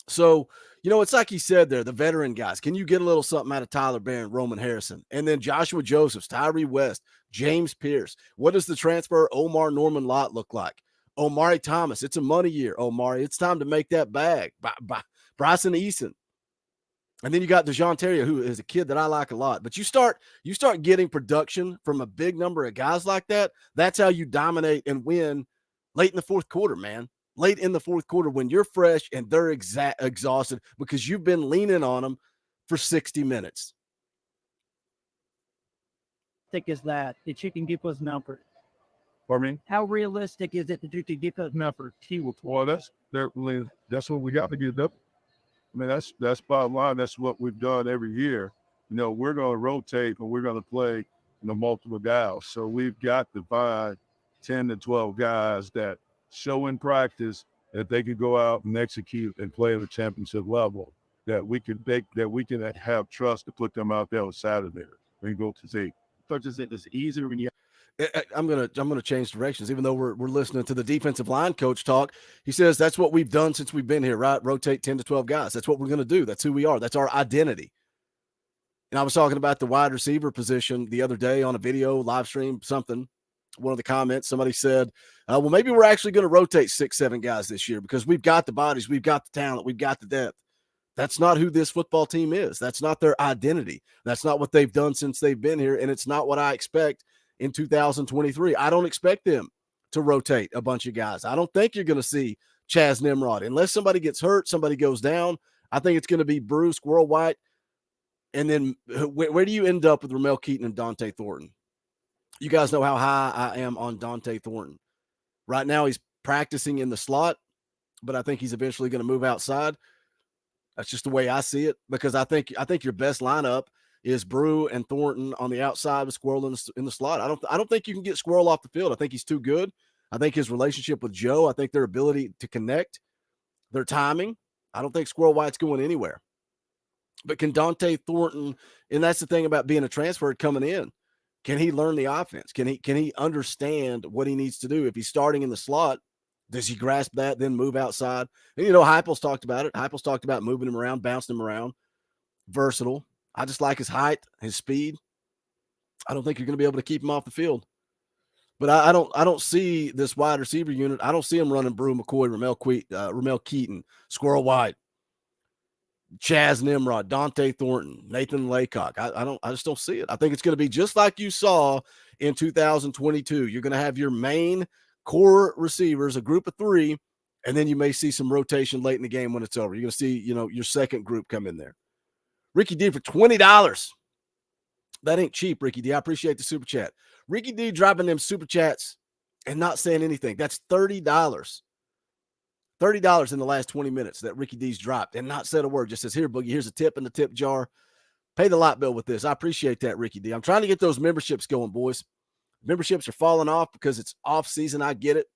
So, it's like he said there, the veteran guys. Can you get a little something out of Tyler Barron, Roman Harrison? And then Joshua Josephs, Tyree West, James Pierce. What does the transfer Omar Norman Lott look like? Omari Thomas, it's a money year, Omari. It's time to make that bag. Bryson Eason. And then you got DeJoun Terrier, who is a kid that I like a lot. But you start getting production from a big number of guys like that. That's how you dominate and win late in the fourth quarter, man. Late in the fourth quarter when you're fresh and they're exhausted because you've been leaning on them for 60 minutes. Is that you can give us numbers? Pardon me? How realistic is it that you can give us numbers? Well, that's what we got to get up. I mean, that's bottom line. That's what we've done every year. We're going to rotate and we're going to play multiple guys. So we've got to find 10 to 12 guys that show in practice that they could go out and execute and play at the championship level, that we can have trust to put them out there on Saturday and go to see. It's easier when you. I'm gonna change directions. Even though we're listening to the defensive line coach talk, he says that's what we've done since we've been here. Right, rotate 10 to 12 guys. That's what we're gonna do. That's who we are. That's our identity. And I was talking about the wide receiver position the other day on a video live stream, something. One of the comments, somebody said, well, maybe we're actually going to rotate 6-7 guys this year because we've got the bodies, we've got the talent, we've got the depth. That's not who this football team is. That's not their identity. That's not what they've done since they've been here, and it's not what I expect in 2023. I don't expect them to rotate a bunch of guys. I don't think you're going to see Chaz Nimrod. Unless somebody gets hurt, somebody goes down, I think it's going to be Brew, Squirrel White, and then where do you end up with Ramel Keaton and Dante Thornton? You guys know how high I am on Dante Thornton. Right now he's practicing in the slot, but I think he's eventually going to move outside. That's just the way I see it, because I think your best lineup is Brew and Thornton on the outside with Squirrel in the slot. I don't think you can get Squirrel off the field. I think he's too good. I think his relationship with Joe, I think their ability to connect, their timing, I don't think Squirrel White's going anywhere. But can Dante Thornton, and that's the thing about being a transfer coming in, can he learn the offense? Can he understand what he needs to do? If he's starting in the slot, does he grasp that, then move outside? And, Heupel's talked about it. Heupel's talked about moving him around, bouncing him around. Versatile. I just like his height, his speed. I don't think you're going to be able to keep him off the field. But I don't see this wide receiver unit. I don't see him running Brew, McCoy, Ramel Keaton, Squirrel White, Chaz Nimrod, Dante Thornton, Nathan Laycock. I just don't see it. I think it's going to be just like you saw in 2022. You're going to have your main core receivers, a group of 3, and then you may see some rotation late in the game when it's over. You're going to see, your second group come in there. Ricky D for $20. That ain't cheap, Ricky D. I appreciate the super chat. Ricky D dropping them super chats and not saying anything. That's $30. $30 in the last 20 minutes that Ricky D's dropped and not said a word. Just says, here, Boogie, here's a tip in the tip jar. Pay the light bill with this. I appreciate that, Ricky D. I'm trying to get those memberships going, boys. Memberships are falling off because it's off season. I get it.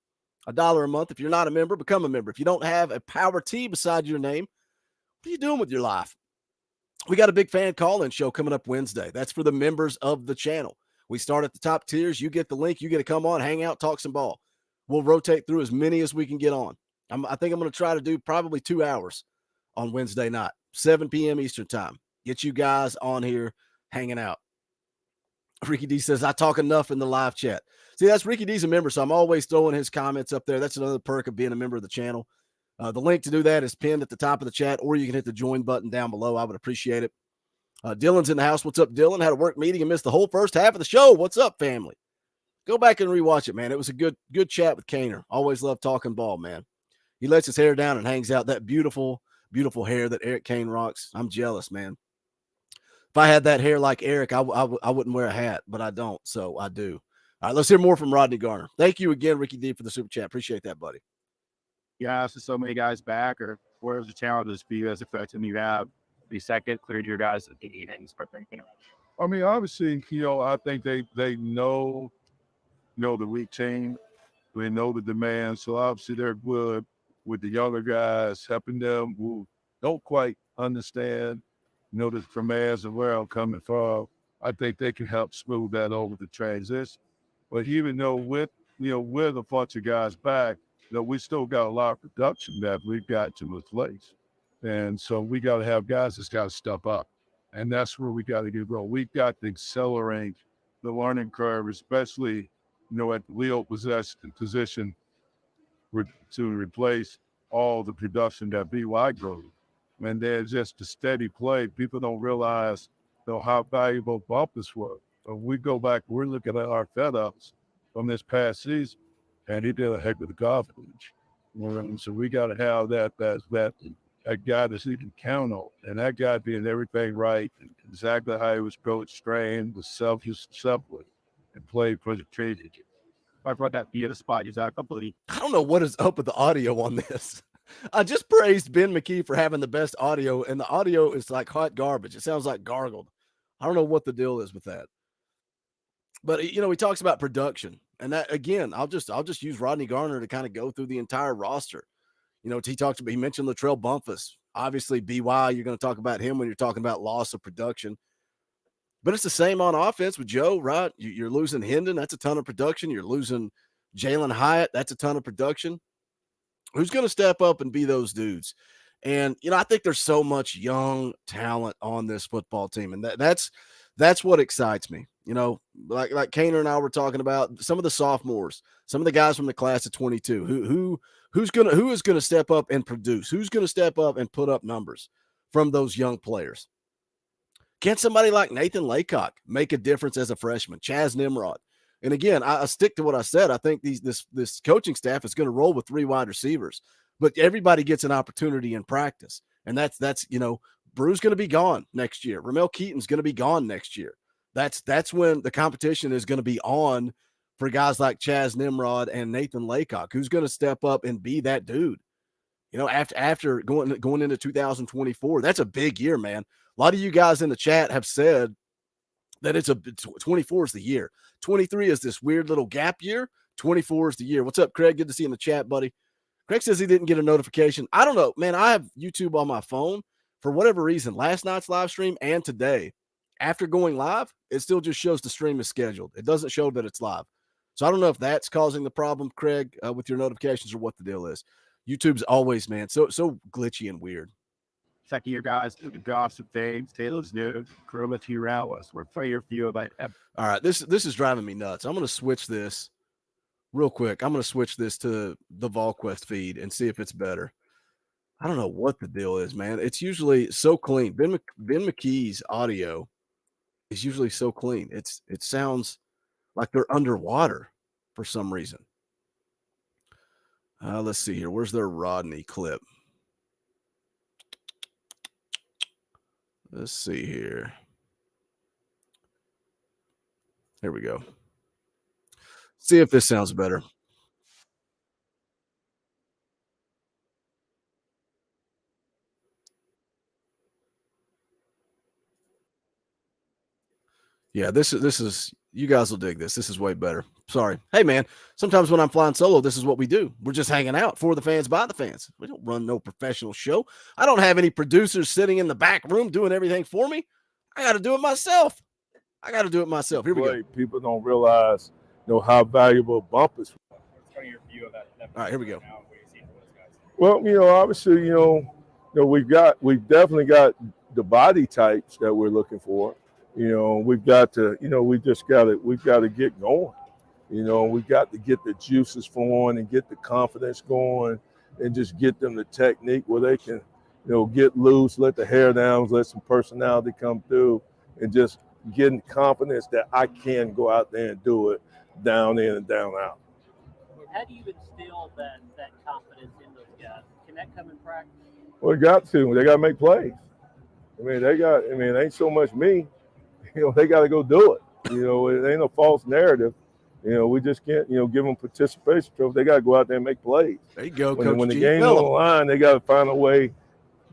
$1 a month. If you're not a member, become a member. If you don't have a Power T beside your name, what are you doing with your life? We got a big fan call-in show coming up Wednesday. That's for the members of the channel. We start at the top tiers. You get the link. You get to come on, hang out, talk some ball. We'll rotate through as many as we can get on. I think I'm going to try to do probably 2 hours on Wednesday night, 7 p.m. Eastern time. Get you guys on here hanging out. Ricky D says, I talk enough in the live chat. See, that's Ricky D's a member, so I'm always throwing his comments up there. That's another perk of being a member of the channel. The link to do that is pinned at the top of the chat, or you can hit the join button down below. I would appreciate it. Dylan's in the house. What's up, Dylan? Had a work meeting and missed the whole first half of the show. What's up, family? Go back and rewatch it, man. It was a good chat with Cainer. Always love talking ball, man. He lets his hair down and hangs out that beautiful, beautiful hair that Eric Cain rocks. I'm jealous, man. If I had that hair like Eric, I wouldn't wear a hat, but I don't, so I do. All right, let's hear more from Rodney Garner. Thank you again, Ricky D, for the super chat. Appreciate that, buddy. Yeah, so many guys back, or where's the challenges for you as a veteran? You have the second cleared your guys at the innings. I mean, obviously, I think they know the weak team. They know the demands. So obviously they're good with the younger guys, helping them who don't quite understand, the commands and where I'm coming from. I think they can help smooth that over the transition. But even though with a bunch of guys back, we still got a lot of production that we've got to replace. And so we got to have guys that's got to step up. And that's where we got to get going. We've got to accelerate the learning curve, especially, at the wheel position to replace all the production that BY grew. And there's just a steady play. People don't realize, how valuable Bumpus was. When we go back, we're looking at our fed-ups from this past season, and he did a heck of a garbage. So we got to have that guy that he can count on, and that guy being everything right, exactly how he was coached, trained, was self-disciplined, and played for the trade. I brought that be at a spot. Is that completely? I don't know what is up with the audio on this. I just praised Ben McKee for having the best audio, and the audio is like hot garbage. It sounds like gargled. I don't know what the deal is with that. But he talks about production, and that again, I'll just use Rodney Garner to kind of go through the entire roster. He mentioned Latrell Bumpus. Obviously, BY, you're going to talk about him when you're talking about loss of production. But it's the same on offense with Joe, right? You're losing Hendon. That's a ton of production. You're losing Jalen Hyatt. That's a ton of production. Who's going to step up and be those dudes? And, I think there's so much young talent on this football team. And that's what excites me. Like Cainer and I were talking about, some of the sophomores, some of the guys from the class of 22, who is going to step up and produce? Who's going to step up and put up numbers from those young players? Can somebody like Nathan Laycock make a difference as a freshman? Chaz Nimrod. And again, I stick to what I said. I think this coaching staff is going to roll with 3 wide receivers, but everybody gets an opportunity in practice. And that's Brew's going to be gone next year. Ramel Keaton's going to be gone next year. That's when the competition is going to be on for guys like Chaz Nimrod and Nathan Laycock. Who's going to step up and be that dude? After going into 2024, that's a big year, man. A lot of you guys in the chat have said that 24 is the year. 23 is this weird little gap year. 24 is the year. What's up, Craig? Good to see you in the chat, buddy. Craig says he didn't get a notification. I don't know, man. I have YouTube on my phone for whatever reason. Last night's live stream and today, after going live, it still just shows the stream is scheduled. It doesn't show that it's live. So I don't know if that's causing the problem, Craig, with your notifications or what the deal is. YouTube's always, man, so glitchy and weird. Second year guys, gossip things, Taylor's new, Chroma T Rowless. We're playing for you about. All right, this is driving me nuts. I'm going to switch this real quick. I'm going to switch this to the VolQuest feed and see if it's better. I don't know what the deal is, man. It's usually so clean. Ben McKee's audio is usually so clean. It sounds like they're underwater for some reason. Let's see here. Where's their Rodney clip? Let's see here. There we go. See if this sounds better. Yeah, this is you guys will dig this. This is way better. Sorry. Hey man, sometimes when I'm flying solo, this is what we do. We're just hanging out for the fans, by the fans. We don't run no professional show. I don't have any producers sitting in the back room doing everything for me. I got to do it myself. Here we go. People don't realize, how valuable a bump is. All right, here we go. Well, obviously, we've definitely got the body types that we're looking for. We've got to, we've got to get going. We've got to get the juices flowing and get the confidence going and just get them the technique where they can, get loose, let the hair down, let some personality come through, and just getting confidence that I can go out there and do it down in and down out. How do you instill that confidence in those guys? Can that come in practice? Well, they got to. They got to make plays. It ain't so much me. They got to go do it. It ain't no false narrative. We just can't, give them participation trophy. They got to go out there and make plays. There you go, When, Coach when the G. game's on the line, they got to find a way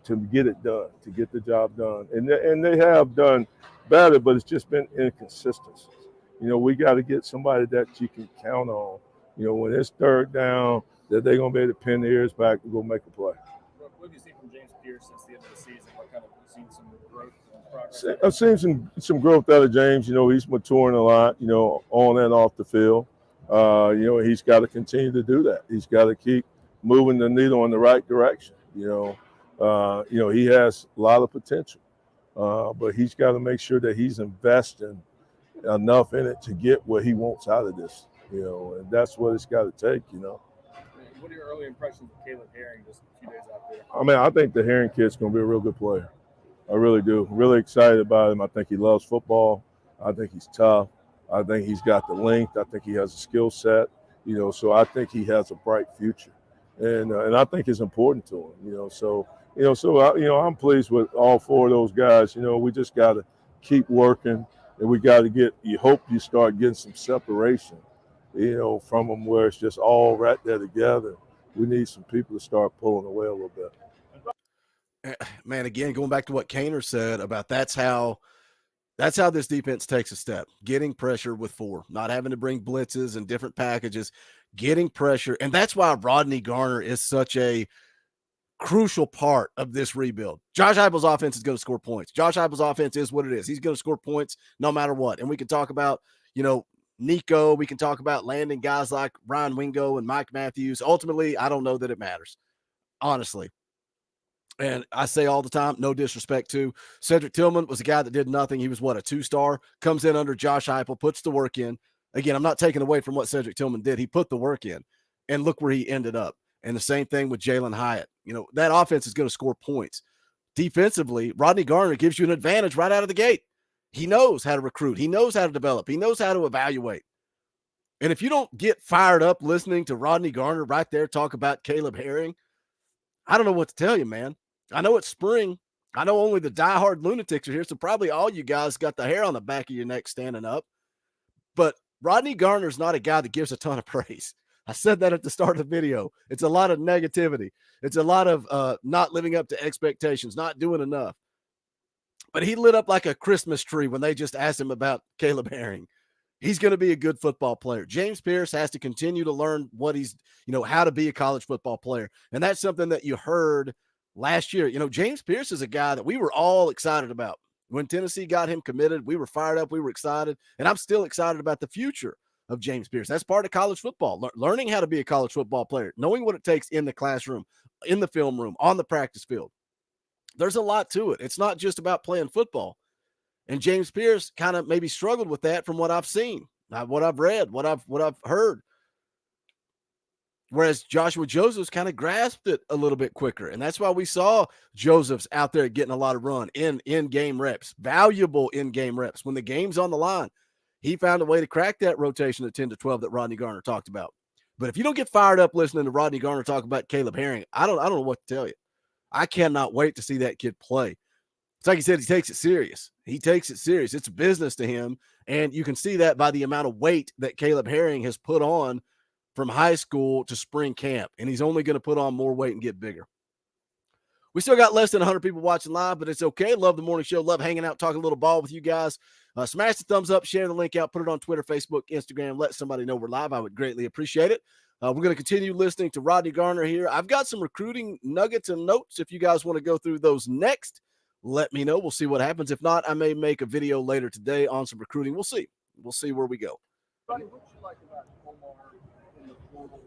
to get it done, to get the job done. And they have done better, but it's just been inconsistencies. We got to get somebody that you can count on. When it's third down, that they're going to be able to pin their ears back and go make a play. What have you seen from James Pierce since the end of the season? What kind of seen some growth and progress? I've seen some growth out of James. He's maturing a lot, on and off the field. He's got to continue to do that. He's got to keep moving the needle in the right direction. He has a lot of potential, but he's got to make sure that he's investing enough in it to get what he wants out of this, and that's what it's got to take, What are your early impressions of Caleb Herring just a few days out there? I think the Herring kid's going to be a real good player. I really do. Really excited about him. I think he loves football. I think he's tough. I think he's got the length. I think he has a skill set, so I think he has a bright future. And I think it's important to him, I'm pleased with all four of those guys. We just got to keep working, and we got to you hope you start getting some separation, from them where it's just all right there together. We need some people to start pulling away a little bit. Man, again, going back to what Cainer said about that's how this defense takes a step, getting pressure with four, not having to bring blitzes and different packages, getting pressure. And that's why Rodney Garner is such a crucial part of this rebuild. Josh Heupel's offense is going to score points. Josh Heupel's offense is what it is. He's going to score points no matter what. And we can talk about, Nico. We can talk about landing guys like Ryan Wingo and Mike Matthews. Ultimately, I don't know that it matters, honestly. And I say all the time, no disrespect to Cedric Tillman was a guy that did nothing. He was a 2-star, comes in under Josh Heupel, puts the work in. Again, I'm not taking away from what Cedric Tillman did. He put the work in, and look where he ended up. And the same thing with Jalen Hyatt. That offense is going to score points. Defensively, Rodney Garner gives you an advantage right out of the gate. He knows how to recruit. He knows how to develop. He knows how to evaluate. And if you don't get fired up listening to Rodney Garner right there talk about Caleb Herring, I don't know what to tell you, man. I know it's spring. I know only the diehard lunatics are here, so probably all you guys got the hair on the back of your neck standing up. But Rodney Garner's not a guy that gives a ton of praise. I said that at the start of the video. It's a lot of negativity. It's a lot of not living up to expectations, not doing enough. But he lit up like a Christmas tree when they just asked him about Caleb Herring. He's going to be a good football player. James Pierce has to continue to learn what he's, how to be a college football player. And that's something that you heard last year. James Pierce is a guy that we were all excited about. When Tennessee got him committed, we were fired up. We were excited. And I'm still excited about the future of James Pierce. That's part of college football, learning how to be a college football player, knowing what it takes in the classroom, in the film room, on the practice field. There's a lot to it. It's not just about playing football. And James Pierce kind of maybe struggled with that from what I've seen, what I've read, what I've heard. Whereas Joshua Josephs kind of grasped it a little bit quicker. And that's why we saw Josephs out there getting a lot of run in-game reps, valuable in-game reps. When the game's on the line, he found a way to crack that rotation of 10 to 12 that Rodney Garner talked about. But if you don't get fired up listening to Rodney Garner talk about Caleb Herring, I don't know what to tell you. I cannot wait to see that kid play. It's like he said, he takes it serious. He takes it serious. It's business to him. And you can see that by the amount of weight that Caleb Herring has put on from high school to spring camp. And he's only going to put on more weight and get bigger. We still got less than 100 people watching live, but it's okay. Love the morning show. Love hanging out, talking a little ball with you guys. Smash the thumbs up, share the link out, put it on Twitter, Facebook, Instagram. Let somebody know we're live. I would greatly appreciate it. We're going to continue listening to Rodney Garner here. I've got some recruiting nuggets and notes. If you guys want to go through those next, let me know. We'll see what happens. If not, I may make a video later today on some recruiting. We'll see. We'll see where we go. Rodney, what you like about Omar in the portal?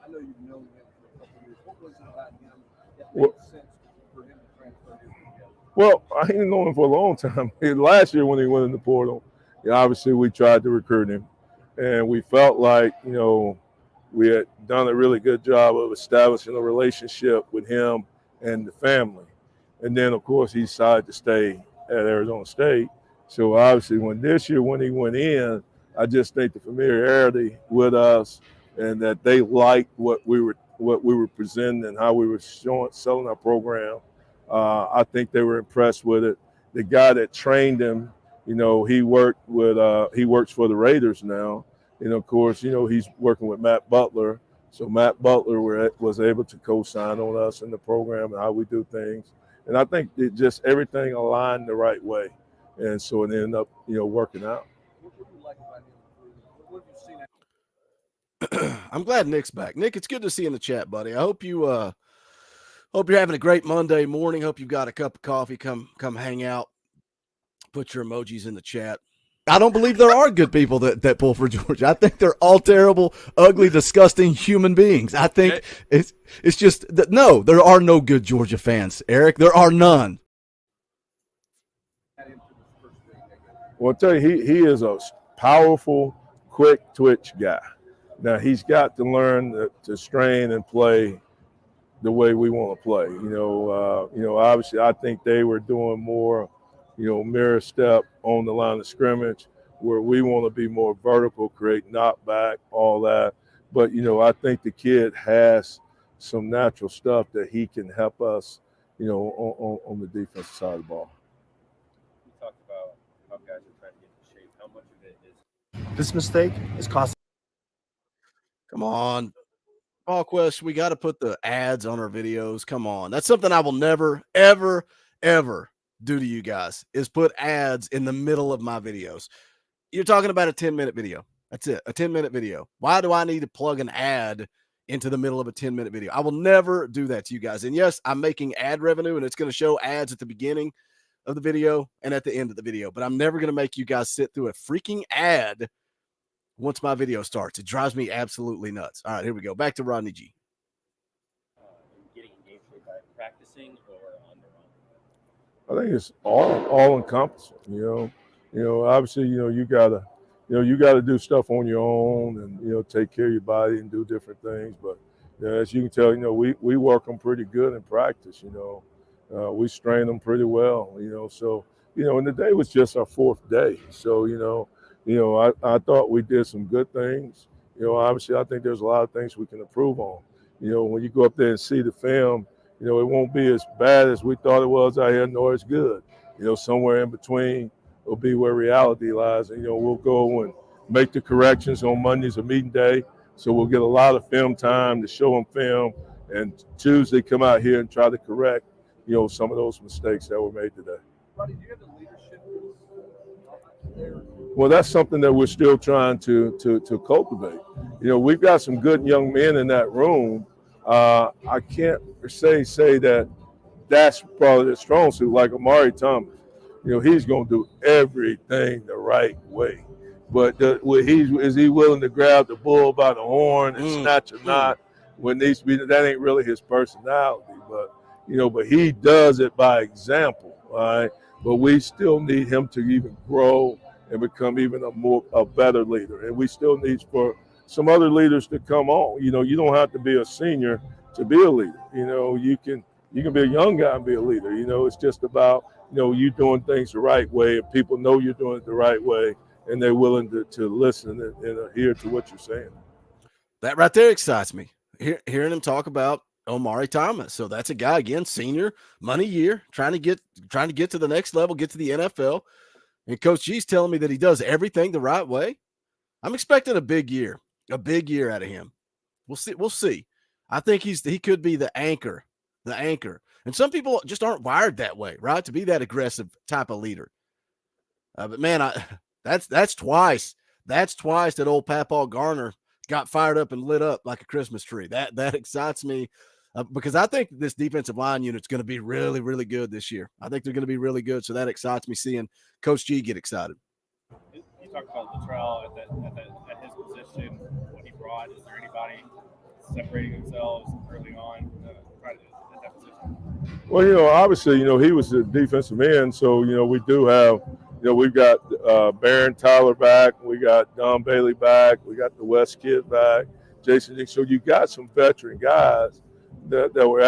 I know you've known him for a couple of years. What was it about him that made sense for him to transfer his together? Well, I didn't know him for a long time. Last year when he went in the portal, obviously we tried to recruit him, and we felt like, we had done a really good job of establishing a relationship with him and the family. And then, of course, he decided to stay at Arizona State. So obviously when he went in, I just think the familiarity with us and that they liked what we were presenting and how we were selling our program. I think they were impressed with it. The guy that trained him, he works for the Raiders now. And of course, he's working with Matt Butler. So Matt Butler was able to co-sign on us in the program and how we do things. And I think it just everything aligned the right way. And so it ended up, working out. What do you like about him? What have you seen? I'm glad Nick's back. Nick, it's good to see you in the chat, buddy. I hope you're having a great Monday morning. Hope you've got a cup of coffee. Come hang out. Put your emojis in the chat. I don't believe there are good people that pull for Georgia. I think they're all terrible, ugly, disgusting human beings. I think it's just that no, there are no good Georgia fans, Eric. There are none. Well, I'll tell you, he is a powerful, quick twitch guy. Now he's got to learn to strain and play the way we want to play. Obviously I think they were doing more, mirror step on the line of scrimmage, where we want to be more vertical, create knockback, all that. But, I think the kid has some natural stuff that he can help us, on the defensive side of the ball. You talked about how guys are trying to get in shape. How much of it is this mistake is costing? Come on. PaulQuest, we got to put the ads on our videos. Come on. That's something I will never, ever, ever do to you guys, is put ads in the middle of my videos. You're talking about a 10-minute video. That's it, a 10-minute video. Why do I need to plug an ad into the middle of a 10-minute video? I will never do that to you guys. And yes, I'm making ad revenue, and it's going to show ads at the beginning of the video and at the end of the video. But I'm never going to make you guys sit through a freaking ad once my video starts. It drives me absolutely nuts. All right, here we go. Back to Rodney G. Getting in game shape by practicing or on their own? I think it's all encompassing. Obviously, you gotta do stuff on your own and take care of your body and do different things. But as you can tell, we work them pretty good in practice. We strain them pretty well. So and the day was just our fourth day. So I thought we did some good things. Obviously, I think there's a lot of things we can improve on. When you go up there and see the film, it won't be as bad as we thought it was out here, nor as good. Somewhere in between will be where reality lies. And, we'll go and make the corrections on Monday's a meeting day. So we'll get a lot of film time to show them film. And Tuesday, come out here and try to correct, some of those mistakes that were made today. Rodney, do you have the leadership there? Well, that's something that we're still trying to cultivate. We've got some good young men in that room. I can't say that that's probably the strong suit, like Amari Thomas. He's going to do everything the right way. But is he willing to grab the bull by the horn and snatch a knot when needs to be? That ain't really his personality. But he does it by example. All right. But we still need him to even grow and become even a better leader. And we still need for some other leaders to come on. You don't have to be a senior to be a leader. You can be a young guy and be a leader. It's just about, you doing things the right way, and people know you're doing it the right way, and they're willing to listen and adhere to what you're saying. That right there excites me. Hearing him talk about Omari Thomas. So that's a guy, again, senior, money year, trying to get to the next level, get to the NFL. And Coach G's telling me that he does everything the right way. I'm expecting a big year out of him. We'll see. I think he could be the anchor. And some people just aren't wired that way, right? To be that aggressive type of leader. But man, that's twice. That's twice that old Papaw Garner got fired up and lit up like a Christmas tree. That excites me because I think this defensive line unit's going to be really, really good this year. I think they're going to be really good. So that excites me seeing Coach G get excited. You talked about Latrell at his position, what he brought. Is there anybody separating themselves early on at that position? Well, obviously, he was a defensive end, so, we do have, we've got Barron Tyler back, we got Don Bailey back, we got the West kid back, Jason Dick. So you got some veteran guys that were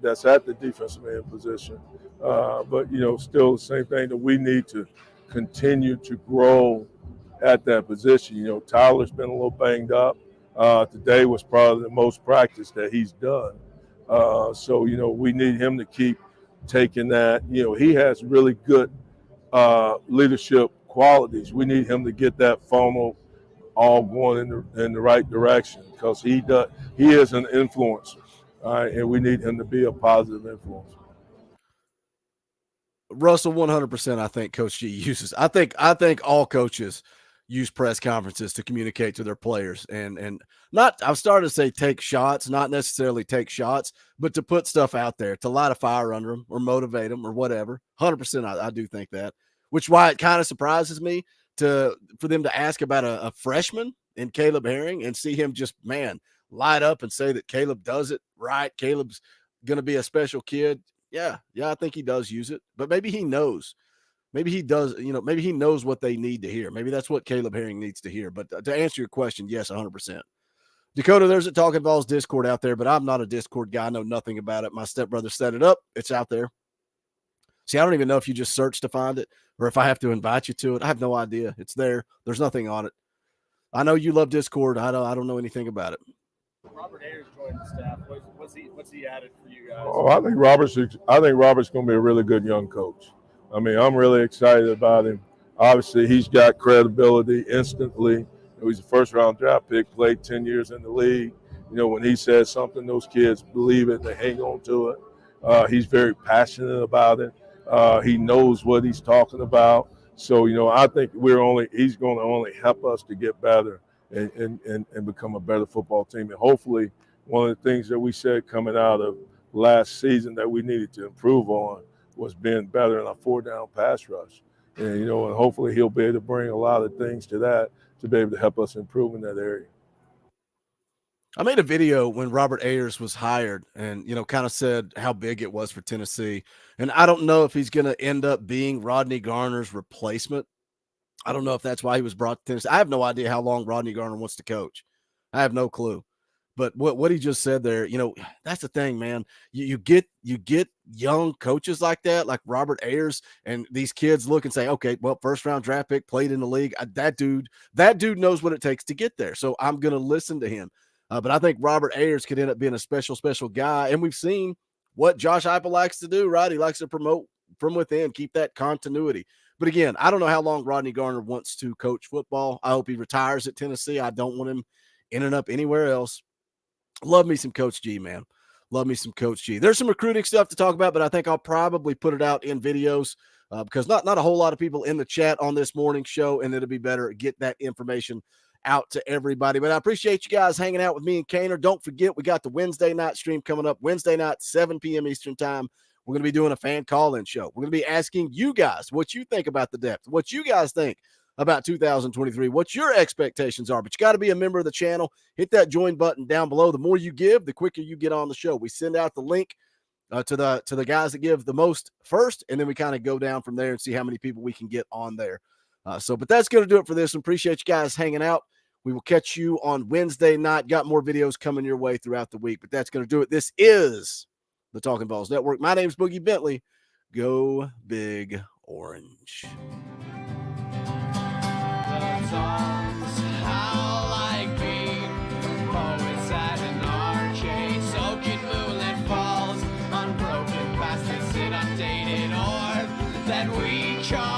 that's at the defensive end position. But, still the same thing that we need to continue to grow at that position. Tyler's been a little banged up. Today was probably the most practice that he's done. So, we need him to keep taking that. He has really good leadership qualities. We need him to get that funnel all going in the right direction because he is an influencer, and we need him to be a positive influencer. Russell, 100%. I think Coach G uses. I think all coaches use press conferences to communicate to their players and not. I've started to say take shots, not necessarily take shots, but to put stuff out there to light a fire under them or motivate them or whatever. 100%. I do think that, which why it kind of surprises me for them to ask about a freshman in Caleb Herring and see him just light up and say that Caleb does it right. Caleb's going to be a special kid. Yeah, I think he does use it, but maybe he knows. Maybe he does, maybe he knows what they need to hear. Maybe that's what Caleb Herring needs to hear. But to answer your question, yes, 100%. Dakota, there's a Talkin VAWLS Discord out there, but I'm not a Discord guy. I know nothing about it. My stepbrother set it up. It's out there. See, I don't even know if you just search to find it or if I have to invite you to it. I have no idea. It's there. There's nothing on it. I know you love Discord. I don't know anything about it. Robert Ayers joined the staff. What's he added for you guys? Oh, I think Robert's going to be a really good young coach. I mean, I'm really excited about him. Obviously, he's got credibility instantly. He's a first-round draft pick, played 10 years in the league. When he says something, those kids believe it. They hang on to it. He's very passionate about it. He knows what he's talking about. So, I think he's going to only help us to get better and become a better football team. And hopefully, one of the things that we said coming out of last season that we needed to improve on was being better in our 4-down pass rush. And, and hopefully he'll be able to bring a lot of things to that to be able to help us improve in that area. I made a video when Robert Ayers was hired and, kind of said how big it was for Tennessee. And I don't know if he's going to end up being Rodney Garner's replacement. I don't know if that's why he was brought to Tennessee. I have no idea how long Rodney Garner wants to coach. I have no clue. But what he just said there, that's the thing, man. You get young coaches like that, like Robert Ayers, and these kids look and say, okay, well, first-round draft pick, played in the league. That dude knows what it takes to get there. So I'm going to listen to him. But I think Robert Ayers could end up being a special, special guy. And we've seen what Josh Heupel likes to do, right? He likes to promote from within, keep that continuity. But again, I don't know how long Rodney Garner wants to coach football. I hope he retires at Tennessee. I don't want him in and up anywhere else. Love me some Coach G, man. Love me some Coach G. There's some recruiting stuff to talk about, but I think I'll probably put it out in videos because not a whole lot of people in the chat on this morning show, and it'll be better to get that information out to everybody. But I appreciate you guys hanging out with me and Cainer. Don't forget, we got the Wednesday night stream coming up. Wednesday night, 7 p.m. Eastern time. We're going to be doing a fan call-in show. We're going to be asking you guys what you think about the depth, what you guys think about 2023, what your expectations are. But you got to be a member of the channel. Hit that join button down below. The more you give, the quicker you get on the show. We send out the link to the guys that give the most first, and then we kind of go down from there and see how many people we can get on there. But that's going to do it for this. Appreciate you guys hanging out. We will catch you on Wednesday night. Got more videos coming your way throughout the week, but that's going to do it. This is the Talkin VAWLS Network. My name is Boogie Bentley. Go Big Orange. How like being always at an arcade, soaking moonlit falls, unbroken past this inundated orb that we call